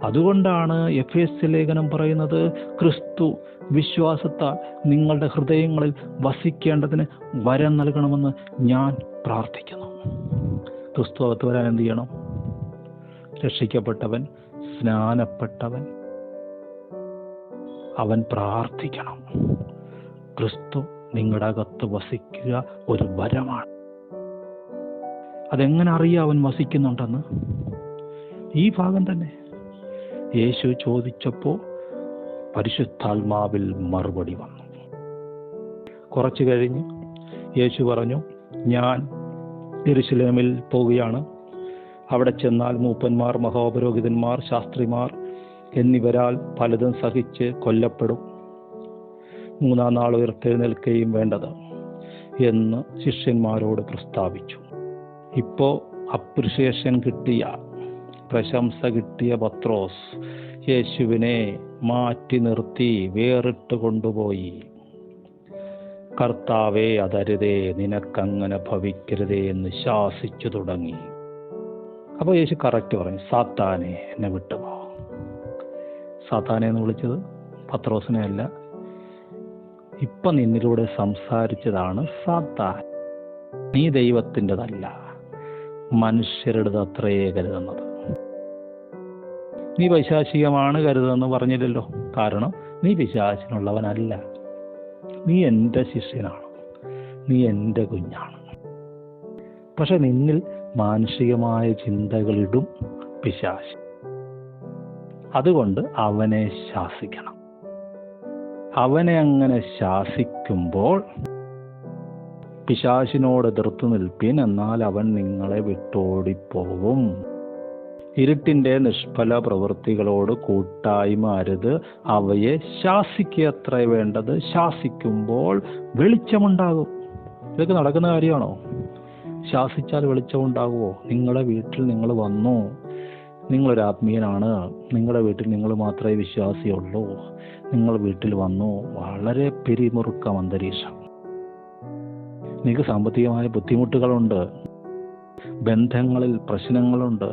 അതുകൊണ്ടാണ് എഫേസ്യ ലേഖനം പറയുന്നത്, ക്രിസ്തു വിശ്വാസത്താൽ നിങ്ങളുടെ ഹൃദയങ്ങളിൽ വസിക്കേണ്ടതിന് വരം നൽകണമെന്ന് ഞാൻ പ്രാർത്ഥിക്കുന്നു. ക്രിസ്തു അകത്ത് വരാൻ എന്ത് ചെയ്യണം? രക്ഷിക്കപ്പെട്ടവൻ, സ്നാനപ്പെട്ടവൻ, അവൻ പ്രാർത്ഥിക്കണം. ക്രിസ്തു നിങ്ങളുടെ അകത്ത് വസിക്കുക ഒരു വരമാണ്. അതെങ്ങനെ അറിയാം അവൻ വസിക്കുന്നുണ്ടെന്ന്? ഈ ഭാഗം തന്നെ യേശു ചോദിച്ചപ്പോൾ പരിശുദ്ധാത്മാവിൽ മറുപടി വന്നു. കുറച്ചു കഴിഞ്ഞ് യേശു പറഞ്ഞു, ഞാൻ യെരുശലേമിൽ പോവുകയാണ്. അവിടെ ചെന്നാൽ മൂപ്പന്മാർ, മഹാപുരോഹിതന്മാർ, ശാസ്ത്രിമാർ എന്നിവരാൽ പലതും സഹിച്ച് കൊല്ലപ്പെടും. 3-ാം നാൾ ഉയർത്തെഴുന്നേൽക്കുകയും വേണ്ടത് എന്ന് ശിഷ്യന്മാരോട് പ്രസ്താവിച്ചു. ഇപ്പോൾ അപ്രിഷിയേഷൻ കിട്ടിയ, പ്രശംസ കിട്ടിയ പത്രോസ് യേശുവിനെ മാറ്റി നിർത്തി വേറിട്ട് കൊണ്ടുപോയി. കർത്താവേ, അതരുതേ, നിനക്കങ്ങനെ ഭവിക്കരുതേ എന്ന് ശാസിച്ചു തുടങ്ങി. അപ്പോൾ യേശു കറക്റ്റ് പറഞ്ഞു, സാത്താനെ, എന്നെ വിട്ടുപോ. സാത്താനെ എന്ന് വിളിച്ചത് പത്രോസിനെ അല്ല, ഇപ്പം നിന്നിലൂടെ സംസാരിച്ചതാണ് സാത്താൻ. നീ ദൈവത്തിൻ്റെതല്ല, മനുഷ്യരുടേത് അത്രയേ കരുതുന്നത്. നീ പൈശാചികമാണ് കരുതുമെന്ന് പറഞ്ഞില്ലല്ലോ. കാരണം നീ പിശാചിനുള്ളവനല്ല, നീ എൻ്റെ ശിഷ്യനാണ്, നീ എൻ്റെ കുഞ്ഞാണ്. പക്ഷെ നിന്നിൽ മാനുഷികമായ ചിന്തകളിടും പിശാച്. അതുകൊണ്ട് അവനെ ശാസിക്കണം. അവനെ അങ്ങനെ ശാസിക്കുമ്പോൾ പിശാചിനോട് എതിർത്തു നിൽപ്പിൻ, എന്നാൽ അവൻ നിങ്ങളെ വിട്ടോടിപ്പോവും. ഇരുട്ടിൻ്റെ നിഷ്ഫല പ്രവൃത്തികളോട് കൂട്ടായ്മ അരുത്, അവയെ ശാസിക്കത്ര വേണ്ടത്. ശാസിക്കുമ്പോൾ വെളിച്ചമുണ്ടാകും. ഇതൊക്കെ നടക്കുന്ന കാര്യമാണോ? ശാസിച്ചാൽ വെളിച്ചമുണ്ടാകുമോ? നിങ്ങളുടെ വീട്ടിൽ നിങ്ങൾ വന്നു, നിങ്ങളൊരു ആത്മീയനാണ്, നിങ്ങളുടെ വീട്ടിൽ നിങ്ങൾ മാത്രമേ വിശ്വാസിയുള്ളൂ, നിങ്ങൾ വീട്ടിൽ വന്നു, വളരെ പിരിമുറുക്കം അന്തരീക്ഷം, നിങ്ങൾക്ക് സാമ്പത്തികമായ ബുദ്ധിമുട്ടുകളുണ്ട്, ബന്ധങ്ങളിൽ പ്രശ്നങ്ങളുണ്ട്,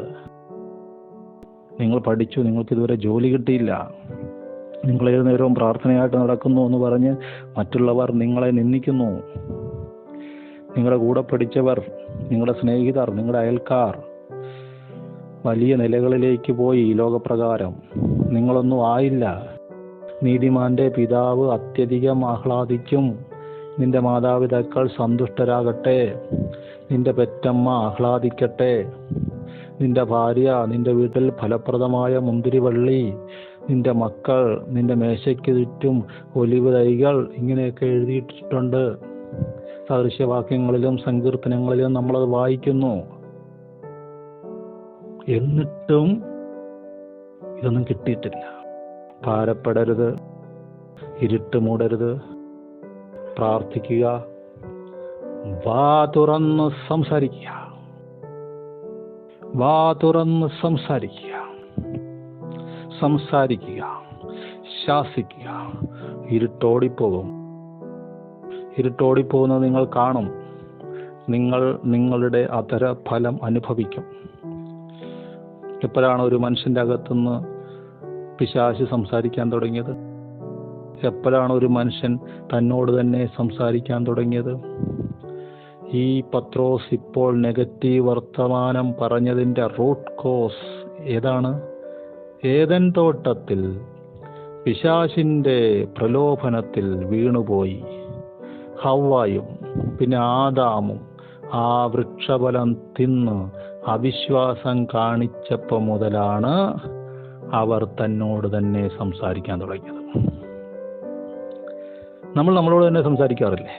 നിങ്ങൾ പഠിച്ചു, നിങ്ങൾക്ക് ഇതുവരെ ജോലി കിട്ടിയില്ല, നിങ്ങൾ ഏത് നേരവും പ്രാർത്ഥനയായിട്ട് നടക്കുന്നു എന്ന് പറഞ്ഞ് മറ്റുള്ളവർ നിങ്ങളെ നിന്ദിക്കുന്നു. നിങ്ങളുടെ കൂടെ പഠിച്ചവർ, നിങ്ങളുടെ സ്നേഹിതർ, നിങ്ങളുടെ അയൽക്കാർ വലിയ നിലകളിലേക്ക് പോയി ലോകപ്രകാരം. നിങ്ങളൊന്നും ആയില്ല. നീതിമാന്റെ പിതാവ് അത്യധികം ആഹ്ലാദിക്കും. നിന്റെ മാതാപിതാക്കൾ സന്തുഷ്ടരാകട്ടെ, നിന്റെ പെറ്റമ്മ ആഹ്ലാദിക്കട്ടെ, നിന്റെ ഭാര്യ, നിന്റെ വീട്ടിൽ ഫലപ്രദമായ മുന്തിരിവള്ളി, നിന്റെ മക്കൾ, നിന്റെ മേശയ്ക്ക് ചുറ്റും ഒലിവ് തൈകൾ, ഇങ്ങനെയൊക്കെ എഴുതിയിട്ടുണ്ട്. സദൃശ്യവാക്യങ്ങളിലും സങ്കീർത്തനങ്ങളിലും നമ്മളത് വായിക്കുന്നു. എന്നിട്ടും ഇതൊന്നും കിട്ടിയിട്ടില്ല. ഭാരപ്പെടരുത്, ഇരുട്ട് മൂടരുത്, പ്രാർത്ഥിക്കുക, വാ തുറന്ന് സംസാരിക്കുക, വാ തുറന്ന് സംസാരിക്കുക, സംസാരിക്കുക, ശാസിക്കുക. ഇരുട്ടോടിപ്പോകും. ഇരുട്ടോടിപ്പോകുന്നത് നിങ്ങൾ കാണും. നിങ്ങൾ നിങ്ങളുടെ അധര ഫലം അനുഭവിക്കും. എപ്പോഴാണ് ഒരു മനുഷ്യൻ്റെ അകത്തുനിന്ന് പിശാച് സംസാരിക്കാൻ തുടങ്ങിയത്? എപ്പോഴാണ് ഒരു മനുഷ്യൻ തന്നോട് തന്നെ സംസാരിക്കാൻ തുടങ്ങിയത്? ഈ പത്രോസ് ഇപ്പോൾ നെഗറ്റീവ് വർത്തമാനം പറഞ്ഞതിൻ്റെ റൂട്ട് കോസ് ഏതാണ്? ഏദൻ തോട്ടത്തിൽ പിശാചിൻ്റെ പ്രലോഭനത്തിൽ വീണുപോയി ഹവ്വായും പിന്നെ ആദാമും ആ വൃക്ഷഫലം തിന്ന് അവിശ്വാസം കാണിച്ചപ്പോൾ മുതലാണ് അവർ തന്നോട് തന്നെ സംസാരിക്കാൻ തുടങ്ങിയത്. നമ്മൾ നമ്മളോട് തന്നെ സംസാരിക്കാറില്ലേ?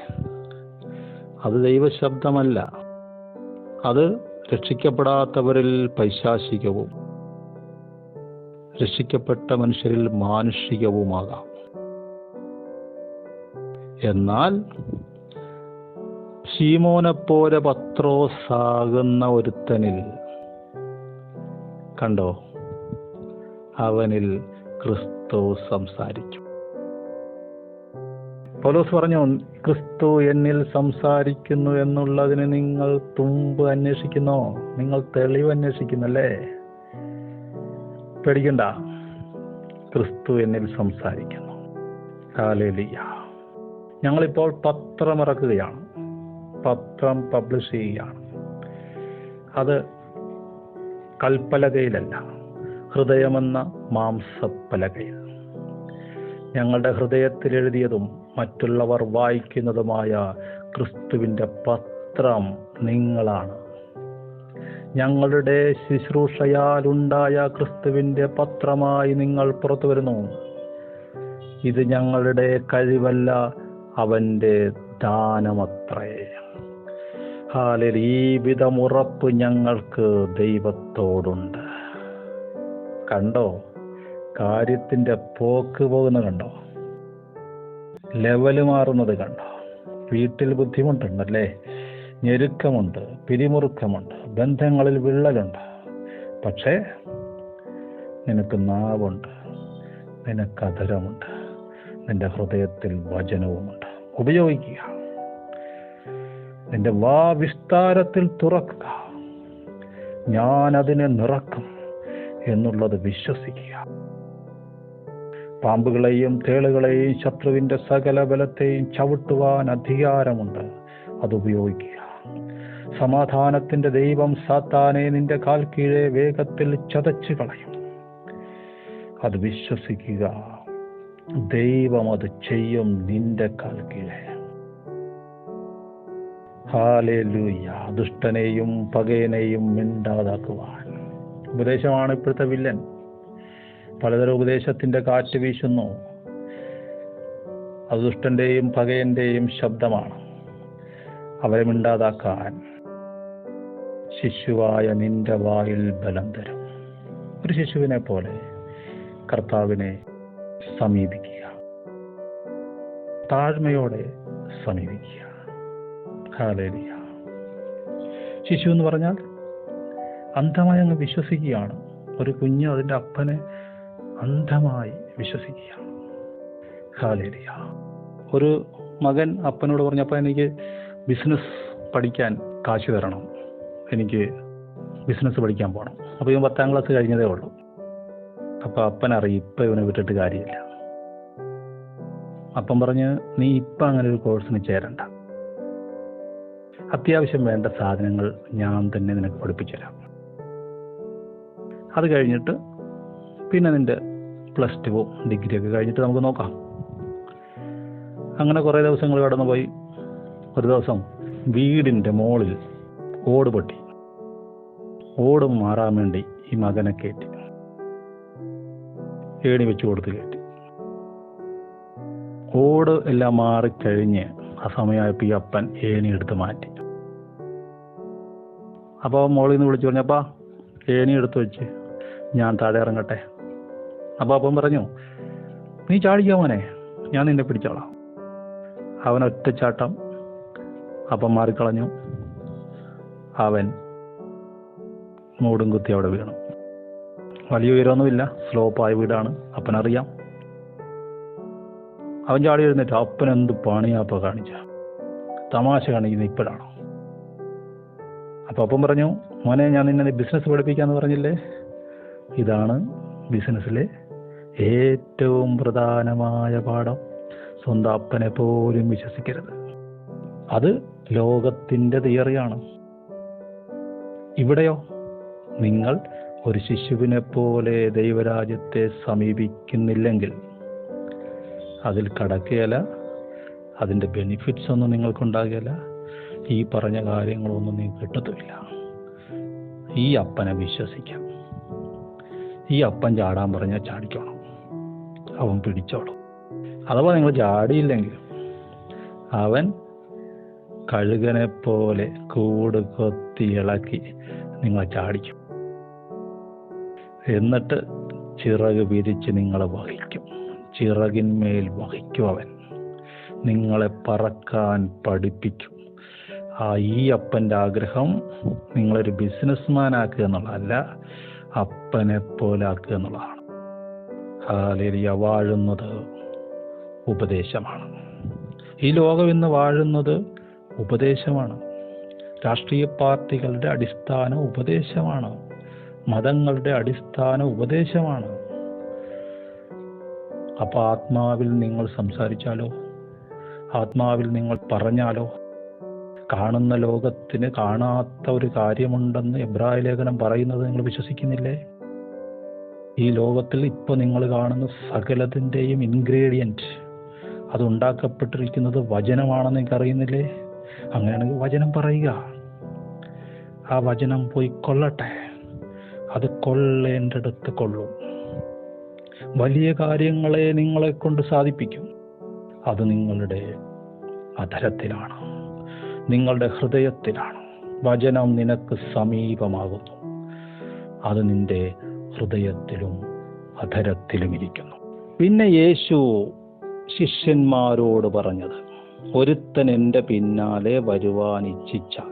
അത് ദൈവശബ്ദമല്ല, അത് രക്ഷിക്കപ്പെടാത്തവരിൽ പൈശാചികവും രക്ഷിക്കപ്പെട്ട മനുഷ്യരിൽ മാനുഷികവുമാകാം. എന്നാൽ ശീമോനെപ്പോലെ പത്രോസാകുന്ന ഒരുത്തനിൽ കണ്ടോ, അവനിൽ ക്രിസ്തു സംസാരിച്ചു. പൗലോസ് പറഞ്ഞു, ക്രിസ്തു എന്നിൽ സംസാരിക്കുന്നു എന്നുള്ളതിന് നിങ്ങൾ തുമ്പ് അന്വേഷിക്കുന്നോ? നിങ്ങൾ തെളിവ് അന്വേഷിക്കുന്നല്ലേ? പേടിക്കണ്ട, ക്രിസ്തു എന്നിൽ സംസാരിക്കുന്നു. ഹല്ലേലൂയ. ഞങ്ങളിപ്പോൾ പത്രം ഇറക്കുകയാണ്, പത്രം പബ്ലിഷ് ചെയ്യുകയാണ്. അത് കൽപ്പലകയിലല്ല, ഹൃദയമെന്ന മാംസപ്പലകയിൽ. ഞങ്ങളുടെ ഹൃദയത്തിൽ എഴുതിയതും മറ്റുള്ളവർ വായിക്കുന്നതുമായ ക്രിസ്തുവിൻ്റെ പത്രം നിങ്ങളാണ്. ഞങ്ങളുടെ ശുശ്രൂഷയാലുണ്ടായ ക്രിസ്തുവിൻ്റെ പത്രമായി നിങ്ങൾ പുറത്തു വരുന്നു. ഇത് ഞങ്ങളുടെ കഴിവല്ല, അവൻ്റെ ദാനമത്രേ. ഈ വിധമുറപ്പ് ഞങ്ങൾക്ക് ദൈവത്തോടുണ്ട്. കണ്ടോ, കാര്യത്തിൻ്റെ പോക്ക് പോകുന്നത് കണ്ടോ? ലെവല് മാറുന്നത് കണ്ടോ? വീട്ടിൽ ബുദ്ധിമുട്ടുണ്ടല്ലേ, ഞെരുക്കമുണ്ട്, പിരിമുറുക്കമുണ്ട്, ബന്ധങ്ങളിൽ വിള്ളലുണ്ട്. പക്ഷേ നിനക്ക് നാവുണ്ട്, നിനക്ക് അധരമുണ്ട്, നിന്റെ ഹൃദയത്തിൽ വചനവുമുണ്ട്. ഉപയോഗിക്കുക. നിന്റെ വാ വിസ്താരത്തിൽ തുറക്കുക. ഞാൻ അതിനെ നിറക്കും എന്നുള്ളത് വിശ്വസിക്കുക. പാമ്പുകളെയും തേളുകളെയും ശത്രുവിൻ്റെ സകല ബലത്തെയും ചവിട്ടുവാൻ അധികാരമുണ്ട്. അതുപയോഗിക്കുക. സമാധാനത്തിൻ്റെ ദൈവം സാത്താനെ നിന്റെ കാൽ കീഴെ വേഗത്തിൽ ചതച്ചു കളയും. അത് വിശ്വസിക്കുക. ദൈവം അത് ചെയ്യും നിന്റെ കാൽ കീഴെ. ഹല്ലേലൂയ. ദുഷ്ടനെയും പകയനെയും മിണ്ടാതാക്കുവാൻ. ഉപദേശമാണ് ഇപ്പോഴത്തെ വില്ലൻ. പലതരം ഉപദേശത്തിൻ്റെ കാറ്റ് വീശുന്നു. അത് ദുഷ്ടന്റെയും പകയന്റെയും ശബ്ദമാണ്. അവരെ മിണ്ടാതാക്കാൻ ശിശുവായ നിന്റെ വായിൽ ബലം തരും. ഒരു ശിശുവിനെ പോലെ കർത്താവിനെ സമീപിക്കുക. താഴ്മയോടെ സമീപിക്കുക. ഹല്ലേലൂയ. ശിശു എന്ന് പറഞ്ഞാൽ അന്ധമായി അങ്ങ് വിശ്വസിക്കുകയാണ്. ഒരു കുഞ്ഞ് അതിൻ്റെ അപ്പനെ അന്ധമായി വിശ്വസിക്കുക. ഹല്ലേലൂയ. ഒരു മകൻ അപ്പനോട് പറഞ്ഞപ്പോൾ എനിക്ക് ബിസിനസ് പഠിക്കാൻ കാശ് തരണം, എനിക്ക് ബിസിനസ് പഠിക്കാൻ പോകണം. അപ്പോൾ ഇവൻ 10ാം ക്ലാസ് കഴിഞ്ഞതേ ഉള്ളൂ. അപ്പോൾ അപ്പനറിയും ഇപ്പം ഇവനെ വിട്ടിട്ട് കാര്യമില്ല. അപ്പം പറഞ്ഞ്, നീ ഇപ്പം അങ്ങനെ ഒരു കോഴ്സിന് ചേരണ്ട, അത്യാവശ്യം വേണ്ട സാധനങ്ങൾ ഞാൻ തന്നെ നിനക്ക് പഠിപ്പിച്ചു തരാം. അത് കഴിഞ്ഞിട്ട് പിന്നെ നിൻ്റെ +2 ഡിഗ്രിയൊക്കെ കഴിഞ്ഞിട്ട് നമുക്ക് നോക്കാം. അങ്ങനെ കുറേ ദിവസങ്ങൾ കടന്നുപോയി. ഒരു ദിവസം വീടിൻ്റെ മുകളിൽ ഓട് പൊട്ടി. ഓട് മാറാൻ വേണ്ടി ഈ മകനെ കയറ്റി ഏണി വെച്ച് കൊടുത്ത് കയറ്റി. ഓട് എല്ലാം മാറിക്കഴിഞ്ഞ് ആ സമയമായപ്പോൾ ഈ അപ്പൻ ഏണി എടുത്ത് മാറ്റി. അപ്പോൾ മോളിൽ നിന്ന് വിളിച്ചു പറഞ്ഞപ്പാ ഏണി എടുത്ത് വെച്ച് ഞാൻ താഴെ ഇറങ്ങട്ടെ. അപ്പോൾ അപ്പം പറഞ്ഞു, നീ ചാടിക്കോ മോനെ, ഞാൻ നിന്നെ പിടിച്ചോളാം. അവൻ ഒറ്റച്ചാട്ടം അപ്പം മാറിക്കളഞ്ഞു. അവൻ മൂടും കുത്തി അവിടെ വീണു. വലിയ ഉയരമൊന്നുമില്ല, സ്ലോപ്പായ വീടാണ്, അപ്പനറിയാം. അവൻ ചാടി എഴുന്നേറ്റ്. അപ്പൻ എന്ത് പണിയാപ്പം കാണിച്ച, തമാശ കാണിക്കുന്ന ഇപ്പോഴാണോ? അപ്പം അപ്പം പറഞ്ഞു, മോനെ ഞാൻ നിന്നെ ബിസിനസ് പഠിപ്പിക്കാമെന്ന് പറഞ്ഞില്ലേ, ഇതാണ് ബിസിനസ്സിലെ ഏറ്റവും പ്രധാനമായ പാഠം. സ്വന്തം അപ്പനെ പോലും വിശ്വസിക്കരുത്. അത് ലോകത്തിൻ്റെ തിയറിയാണ്. ഇവിടെയോ നിങ്ങൾ ഒരു ശിശുവിനെ പോലെ ദൈവരാജ്യത്തെ സമീപിക്കുന്നില്ലെങ്കിൽ അതിൽ കടക്കുകയില്ല, അതിൻ്റെ ബെനിഫിറ്റ്സ് ഒന്നും നിങ്ങൾക്കുണ്ടാകുകയില്ല, ഈ പറഞ്ഞ കാര്യങ്ങളൊന്നും നിങ്ങൾക്ക് കിട്ടത്തുമില്ല. ഈ അപ്പനെ വിശ്വസിക്കാം. ഈ അപ്പൻ ചാടാൻ പറഞ്ഞാൽ ചാടിക്കണം, അവൻ പിടിച്ചോളും. അഥവാ നിങ്ങൾ ചാടിയില്ലെങ്കിൽ അവൻ കഴുകനെ പോലെ കൂട് കൊത്തി ഇളക്കി നിങ്ങളെ ചാടിക്കും. എന്നിട്ട് ചിറക് വിരിച്ച് നിങ്ങളെ വഹിക്കും. ചിറകിന്മേൽ വഹിക്കും അവൻ. നിങ്ങളെ പറക്കാൻ പഠിപ്പിക്കും. ഈ അപ്പൻ്റെ ആഗ്രഹം നിങ്ങളൊരു ബിസിനസ്മാൻ ആക്കുക എന്നുള്ളതല്ല, അപ്പനെ പോലെ ആക്കുക എന്നുള്ളതാണ്. ഹല്ലേലൂയ. വാഴുന്നത് ഉപദേശമാണ്. ഈ ലോകം ഇന്ന് വാഴുന്നത് ഉപദേശമാണ്. രാഷ്ട്രീയ പാർട്ടികളുടെ അടിസ്ഥാന ഉപദേശമാണ്. മതങ്ങളുടെ അടിസ്ഥാന ഉപദേശമാണ്. അപ്പോൾ ആത്മാവിൽ നിങ്ങൾ സംസാരിച്ചാലോ, ആത്മാവിൽ നിങ്ങൾ പറഞ്ഞാലോ, കാണുന്ന ലോകത്തിന് കാണാത്ത ഒരു കാര്യമുണ്ടെന്ന് എബ്രായ ലേഖനം പറയുന്നത് നിങ്ങൾ വിശ്വസിക്കുന്നില്ലേ? ഈ ലോകത്തിൽ ഇപ്പോൾ നിങ്ങൾ കാണുന്ന സകലത്തിൻ്റെയും ഇൻഗ്രീഡിയൻറ്റ് അത് ഉണ്ടാക്കപ്പെട്ടിരിക്കുന്നത് വചനമാണെന്ന് നിങ്ങൾക്ക് അറിയുന്നില്ലേ? അങ്ങനെയാണെങ്കിൽ വചനം പറയുക. ആ വചനം പോയി കൊള്ളട്ടെ. അത് കൊള്ളേണ്ടടുത്ത് കൊള്ളും. വലിയ കാര്യങ്ങളെ നിങ്ങളെ കൊണ്ട് സാധിപ്പിക്കും. അത് നിങ്ങളുടെ അധരത്തിലാണ്, നിങ്ങളുടെ ഹൃദയത്തിലാണ്. വചനം നിനക്ക് സമീപമാകുന്നു. അത് നിന്റെ ഹൃദയത്തിലും അധരത്തിലും ഇരിക്കുന്നു. പിന്നെ യേശു ശിഷ്യന്മാരോട് പറഞ്ഞത്, ഒരുത്തൻ എൻ്റെ പിന്നാലെ വരുവാൻ ഇച്ഛിച്ചാൽ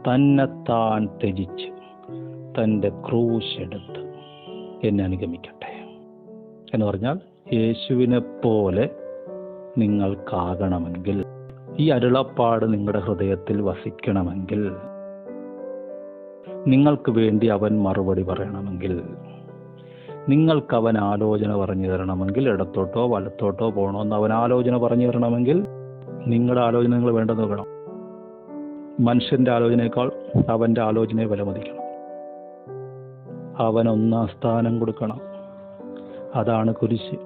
തന്നെത്താൻ ത്യജിച്ച് തൻ്റെ ക്രൂശ് എടുത്ത് എന്നെ അനുഗമിക്കട്ടെ. എന്ന് പറഞ്ഞാൽ യേശുവിനെ പോലെ നിങ്ങൾക്കാകണമെങ്കിൽ, ഈ അരുളപ്പാട് നിങ്ങളുടെ ഹൃദയത്തിൽ വസിക്കണമെങ്കിൽ, നിങ്ങൾക്ക് വേണ്ടി അവൻ മറുപടി പറയണമെങ്കിൽ, നിങ്ങൾക്ക് അവൻ ആലോചന പറഞ്ഞു തരണമെങ്കിൽ, ഇടത്തോട്ടോ വലത്തോട്ടോ പോകണമെന്ന് അവൻ ആലോചന പറഞ്ഞു തരണമെങ്കിൽ നിങ്ങളുടെ ആലോചന നിങ്ങൾ വേണ്ടെന്ന് നോക്കണം. മനുഷ്യൻ്റെ ആലോചനയേക്കാൾ അവൻ്റെ ആലോചനയെ വിലമതിക്കണം. അവൻ 1ാം സ്ഥാനം കൊടുക്കണം. അതാണ് കുരിശ്.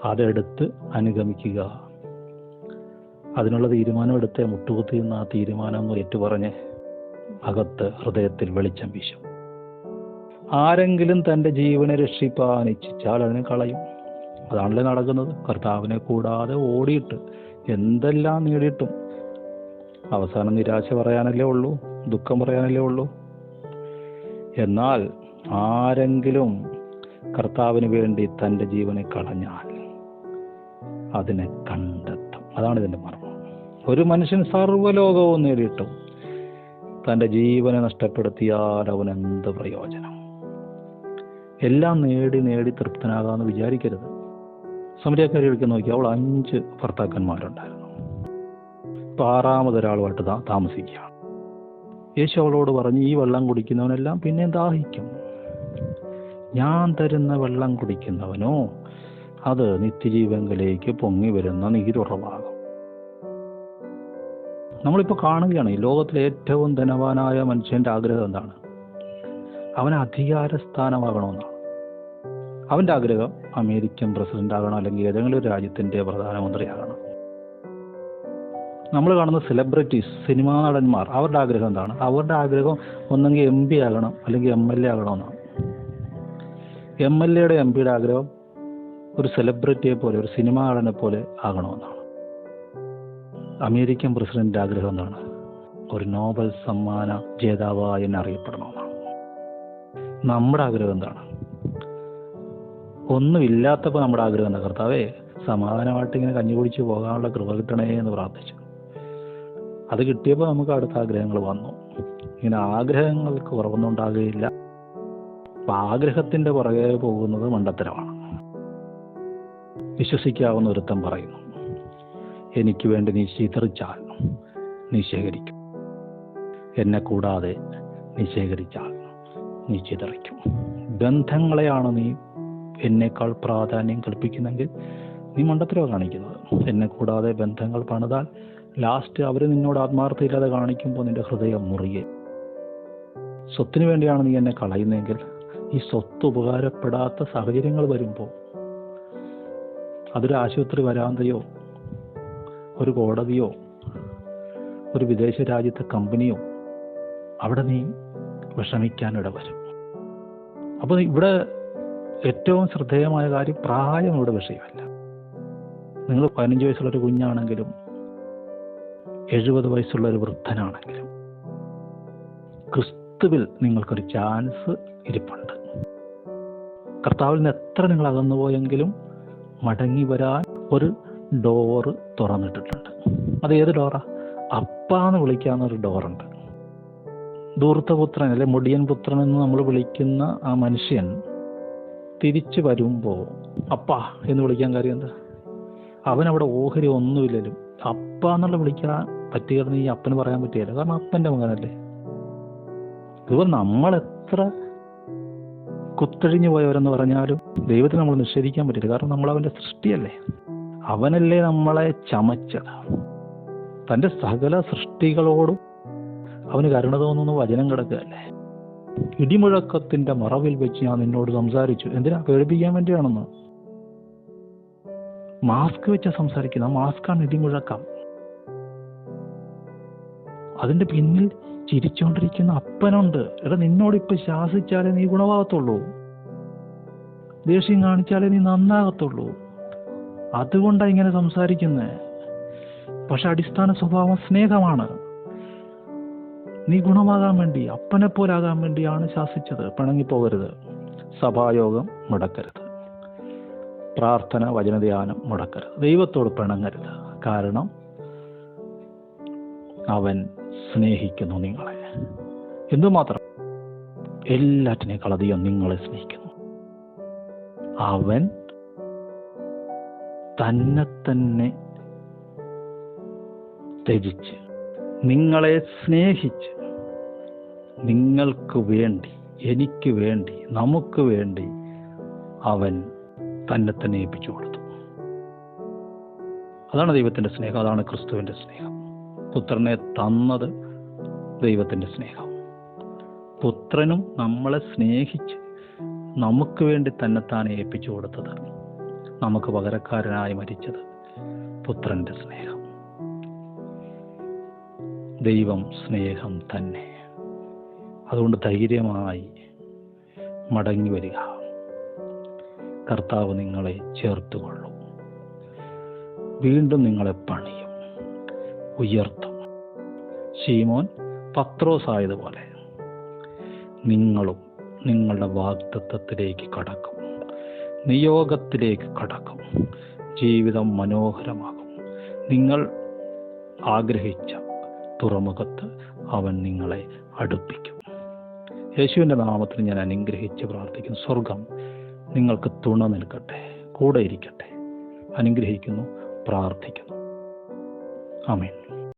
അതെടുത്ത് അനുഗമിക്കുക. അതിനുള്ള തീരുമാനം എടുത്തേ മുട്ടുകുത്തി നിന്ന് ആ തീരുമാനം ഏറ്റുപറഞ്ഞ് അകത്ത് ഹൃദയത്തിൽ വെളിച്ചം വീശും. ആരെങ്കിലും തൻ്റെ ജീവനെ രക്ഷിപ്പാൻ ഇച്ഛിച്ചാൽ അതിനെ കളയും. അതാണല്ലേ നടക്കുന്നത്. കർത്താവിനെ കൂടാതെ ഓടിയിട്ട് എന്തെല്ലാം നേടിയിട്ടും അവസാനം നിരാശ പറയാനല്ലേ ഉള്ളൂ, ദുഃഖം പറയാനല്ലേ ഉള്ളൂ. എന്നാൽ ആരെങ്കിലും കർത്താവിന് വേണ്ടി തൻ്റെ ജീവനെ കളഞ്ഞാൽ അതിനെ കണ്ടെത്തും. അതാണ് ഇതിൻ്റെ മർമ്മം. ഒരു മനുഷ്യൻ സർവ്വലോകവും നേടിയിട്ടും തൻ്റെ ജീവനെ നഷ്ടപ്പെടുത്തിയാൽ അവൻ എന്ത് പ്രയോജനം? എല്ലാം നേടി നേടി തൃപ്തനാകാമെന്ന് വിചാരിക്കരുത്. സമരിയക്കാരി എടുക്കാൻ നോക്കി, അവൾ 5 ഭർത്താക്കന്മാരുണ്ടായിരുന്നു. ഇപ്പം 6ാമതൊരാളുമായിട്ട് താമസിക്കുകയാണ്. യേശു അവളോട് പറഞ്ഞു, ഈ വെള്ളം കുടിക്കുന്നവനെല്ലാം പിന്നെ ദാഹിക്കും. ഞാൻ തരുന്ന വെള്ളം കുടിക്കുന്നവനോ അത് നിത്യജീവങ്കിലേക്ക് പൊങ്ങി വരുന്ന നീരുറവാകും. നമ്മളിപ്പോൾ കാണുകയാണ് ഈ ലോകത്തിലെ ഏറ്റവും ധനവാനായ മനുഷ്യൻ്റെ ആഗ്രഹം എന്താണ്? അവന് അധികാര സ്ഥാനമാകണമെന്നാണ്. അവൻ്റെ ആഗ്രഹം അമേരിക്കൻ പ്രസിഡന്റ് ആകണം, അല്ലെങ്കിൽ ഏതെങ്കിലും ഒരു രാജ്യത്തിൻ്റെ പ്രധാനമന്ത്രിയാകണം. നമ്മൾ കാണുന്ന സെലിബ്രിറ്റീസ്, സിനിമാ നടന്മാർ, അവരുടെ ആഗ്രഹം എന്താണ്? അവരുടെ ആഗ്രഹം ഒന്നെങ്കിൽ MP ആകണം, അല്ലെങ്കിൽ MLA ആകണമെന്നാണ്. MLAയുടെ MPയുടെ ആഗ്രഹം ഒരു സെലിബ്രിറ്റിയെ പോലെ, ഒരു സിനിമാ നടനെ പോലെ ആകണമെന്നാണ്. അമേരിക്കൻ പ്രസിഡന്റിൻ്റെ ആഗ്രഹം എന്താണ്? ഒരു നോബൽ സമ്മാന ജേതാവായി അറിയപ്പെടണമെന്നാണ്. നമ്മുടെ ആഗ്രഹം എന്താണ്? ഒന്നുമില്ലാത്തപ്പോൾ നമ്മുടെ ആഗ്രഹം എന്താ? കർത്താവേ, സമാധാനമായിട്ട് ഇങ്ങനെ കഞ്ഞി കുടിച്ച് പോകാനുള്ള കൃപ കിട്ടണേ എന്ന് പ്രാർത്ഥിച്ചു. അത് കിട്ടിയപ്പോൾ നമുക്ക് അടുത്ത ആഗ്രഹങ്ങൾ വന്നു. ഇങ്ങനെ ആഗ്രഹങ്ങൾക്ക് കുറവൊന്നും ഉണ്ടാകുകയില്ല. അപ്പം ആഗ്രഹത്തിൻ്റെ പുറകെ പോകുന്നത് മണ്ടത്തരമാണ്. വിശ്വസിക്കാവുന്ന ഒരുത്തൻ പറയുന്നു, എനിക്ക് വേണ്ടി നീ ചിതറിച്ചാൽ നീ ശേഖരിക്കും, എന്നെ കൂടാതെ നീ ശേഖരിച്ചാൽ നീ ചിതറിക്കും. ബന്ധങ്ങളെയാണ് നീ എന്നേക്കാൾ പ്രാധാന്യം കൽപ്പിക്കുന്നെങ്കിൽ നീ മണ്ടത്തരമാണ് കാണിക്കുന്നത്. എന്നെ കൂടാതെ ബന്ധങ്ങൾ പണിതാൽ ലാസ്റ്റ് അവർ നിന്നോട് ആത്മാർത്ഥയില്ലാതെ കാണിക്കുമ്പോൾ നിന്റെ ഹൃദയം മുറിയെ. സ്വത്തിന് വേണ്ടിയാണ് നീ എന്നെ കളയുന്നതെങ്കിൽ ഈ സ്വത്ത് ഉപകാരപ്പെടാത്ത സാഹചര്യങ്ങൾ വരുമ്പോൾ, അതൊരു ആശുപത്രി വരാന്തയോ ഒരു കോടതിയോ ഒരു വിദേശ രാജ്യത്തെ കമ്പനിയോ, അവിടെ നീ വിഷമിക്കാനിട വരും. അപ്പോൾ ഇവിടെ ഏറ്റവും ശ്രദ്ധേയമായ കാര്യം, പ്രായം ഇവിടെ വിഷയമല്ല. നിങ്ങൾ 15 വയസ്സുള്ളൊരു കുഞ്ഞാണെങ്കിലും 70 വയസ്സുള്ള ഒരു വൃദ്ധനാണെങ്കിലും ക്രിസ്തുവിൽ നിങ്ങൾക്കൊരു ചാൻസ് ഇരിപ്പുണ്ട്. കർത്താവിൽ നിന്ന് എത്ര നിങ്ങൾ അകന്നുപോയെങ്കിലും മടങ്ങി വരാൻ ഒരു ഡോറ് തുറന്നിട്ടിട്ടുണ്ട്. അത് ഏത് ഡോറാ? അപ്പാന്ന് വിളിക്കാവുന്നൊരു ഡോറുണ്ട്. ധൂർത്തപുത്രൻ അല്ലെ മുടിയൻ പുത്രൻ എന്ന് നമ്മൾ വിളിക്കുന്ന ആ മനുഷ്യൻ തിരിച്ചു വരുമ്പോൾ അപ്പാ എന്ന് വിളിക്കാൻ കാര്യം എന്താ? അവനവിടെ ഓഹരി ഒന്നുമില്ലല്ലോ. അപ്പ എന്നുള്ള വിളിക്കാൻ പറ്റിയെന്ന് ഈ അപ്പന് പറയാൻ പറ്റിയല്ല, കാരണം അപ്പൻ്റെ മകനല്ലേ. ഇതുപോലെ നമ്മളെത്ര കുത്തഴിഞ്ഞു പോയവരെന്ന് പറഞ്ഞാലും ദൈവത്തിന് നമ്മൾ നിഷേധിക്കാൻ പറ്റില്ല, കാരണം നമ്മൾ അവൻ്റെ സൃഷ്ടിയല്ലേ. അവനല്ലേ നമ്മളെ ചമച്ചത്. തൻ്റെ സകല സൃഷ്ടികളോടും അവന് കരുണ തോന്നുന്ന വചനം കിടക്കുകയല്ലേ. ഇടിമുഴക്കത്തിൻ്റെ മറവിൽ വെച്ച് ഞാൻ നിന്നോട് സംസാരിച്ചു. എന്തിനാ? പേടിപ്പിക്കാൻ വേണ്ടിയാണെന്ന്. മാസ്ക് വെച്ചാ സംസാരിക്കുന്ന, മാസ്കാണ് ഇടിമുഴക്കം. അതിൻ്റെ പിന്നിൽ ചിരിച്ചുകൊണ്ടിരിക്കുന്ന അപ്പനുണ്ട്. എടാ, നിന്നോടിപ്പോൾ ശാസിച്ചാലേ നീ ഗുണമാകത്തുള്ളൂ, ദേഷ്യം കാണിച്ചാലേ നീ നന്നാകത്തുള്ളൂ. അതുകൊണ്ടാണ് ഇങ്ങനെ സംസാരിക്കുന്നത്. പക്ഷെ അടിസ്ഥാന സ്വഭാവം സ്നേഹമാണ്. നീ ഗുണമാകാൻ വേണ്ടി, അപ്പനെ പോലാകാൻ വേണ്ടിയാണ് ശാസിച്ചത്. പിണങ്ങിപ്പോകരുത്. സഭായോഗം മുടക്കരുത്. പ്രാർത്ഥന, വചനധ്യാനം മുടക്കരുത്. ദൈവത്തോട് പിണങ്ങരുത്. കാരണം അവൻ സ്നേഹിക്കുന്നു നിങ്ങളെ. എന്തുമാത്രം? എല്ലാറ്റിനേക്കാൾ അധികം നിങ്ങളെ സ്നേഹിക്കുന്നു. അവൻ തന്നെ ത്യജിച്ച് നിങ്ങളെ സ്നേഹിച്ച് നിങ്ങൾക്ക് വേണ്ടി, എനിക്ക് വേണ്ടി, നമുക്ക് വേണ്ടി അവൻ തന്നെ ഏൽപ്പിച്ചു കൊടുത്തു. അതാണ് ദൈവത്തിൻ്റെ സ്നേഹം. അതാണ് ക്രിസ്തുവിൻ്റെ സ്നേഹം. പുത്രനെ തന്നത് ദൈവത്തിൻ്റെ സ്നേഹം. പുത്രനും നമ്മളെ സ്നേഹിച്ച് നമുക്ക് വേണ്ടി തന്നെത്താൻ ഏൽപ്പിച്ചു കൊടുത്തത്, നമുക്ക് പകരക്കാരനായി മരിച്ചത് പുത്രൻ്റെ സ്നേഹം. ദൈവം സ്നേഹം തന്നെ. അതുകൊണ്ട് ധൈര്യമായി മടങ്ങി വരിക. കർത്താവ് നിങ്ങളെ ചേർത്തുകൊള്ളും. വീണ്ടും നിങ്ങളെ പണിയും, ഉയർത്തും. ശീമോൻ പത്രോസ് ആയതുപോലെ നിങ്ങളും നിങ്ങളുടെ വാഗ്ദത്തത്തിലേക്ക് കടക്കും, നിയോഗത്തിലേക്ക് കടക്കും. ജീവിതം മനോഹരമാകും. നിങ്ങൾ ആഗ്രഹിച്ച തുറമുഖത്ത് അവൻ നിങ്ങളെ അടുപ്പിക്കും. യേശുവിൻ്റെ നാമത്തിൽ ഞാൻ അനുഗ്രഹിച്ച് പ്രാർത്ഥിക്കുന്നു. സ്വർഗം നിങ്ങൾക്ക് തുണ നിൽക്കട്ടെ, കൂടെ ഇരിക്കട്ടെ. അനുഗ്രഹിക്കുന്നു, പ്രാർത്ഥിക്കുന്നു. ആമേൻ.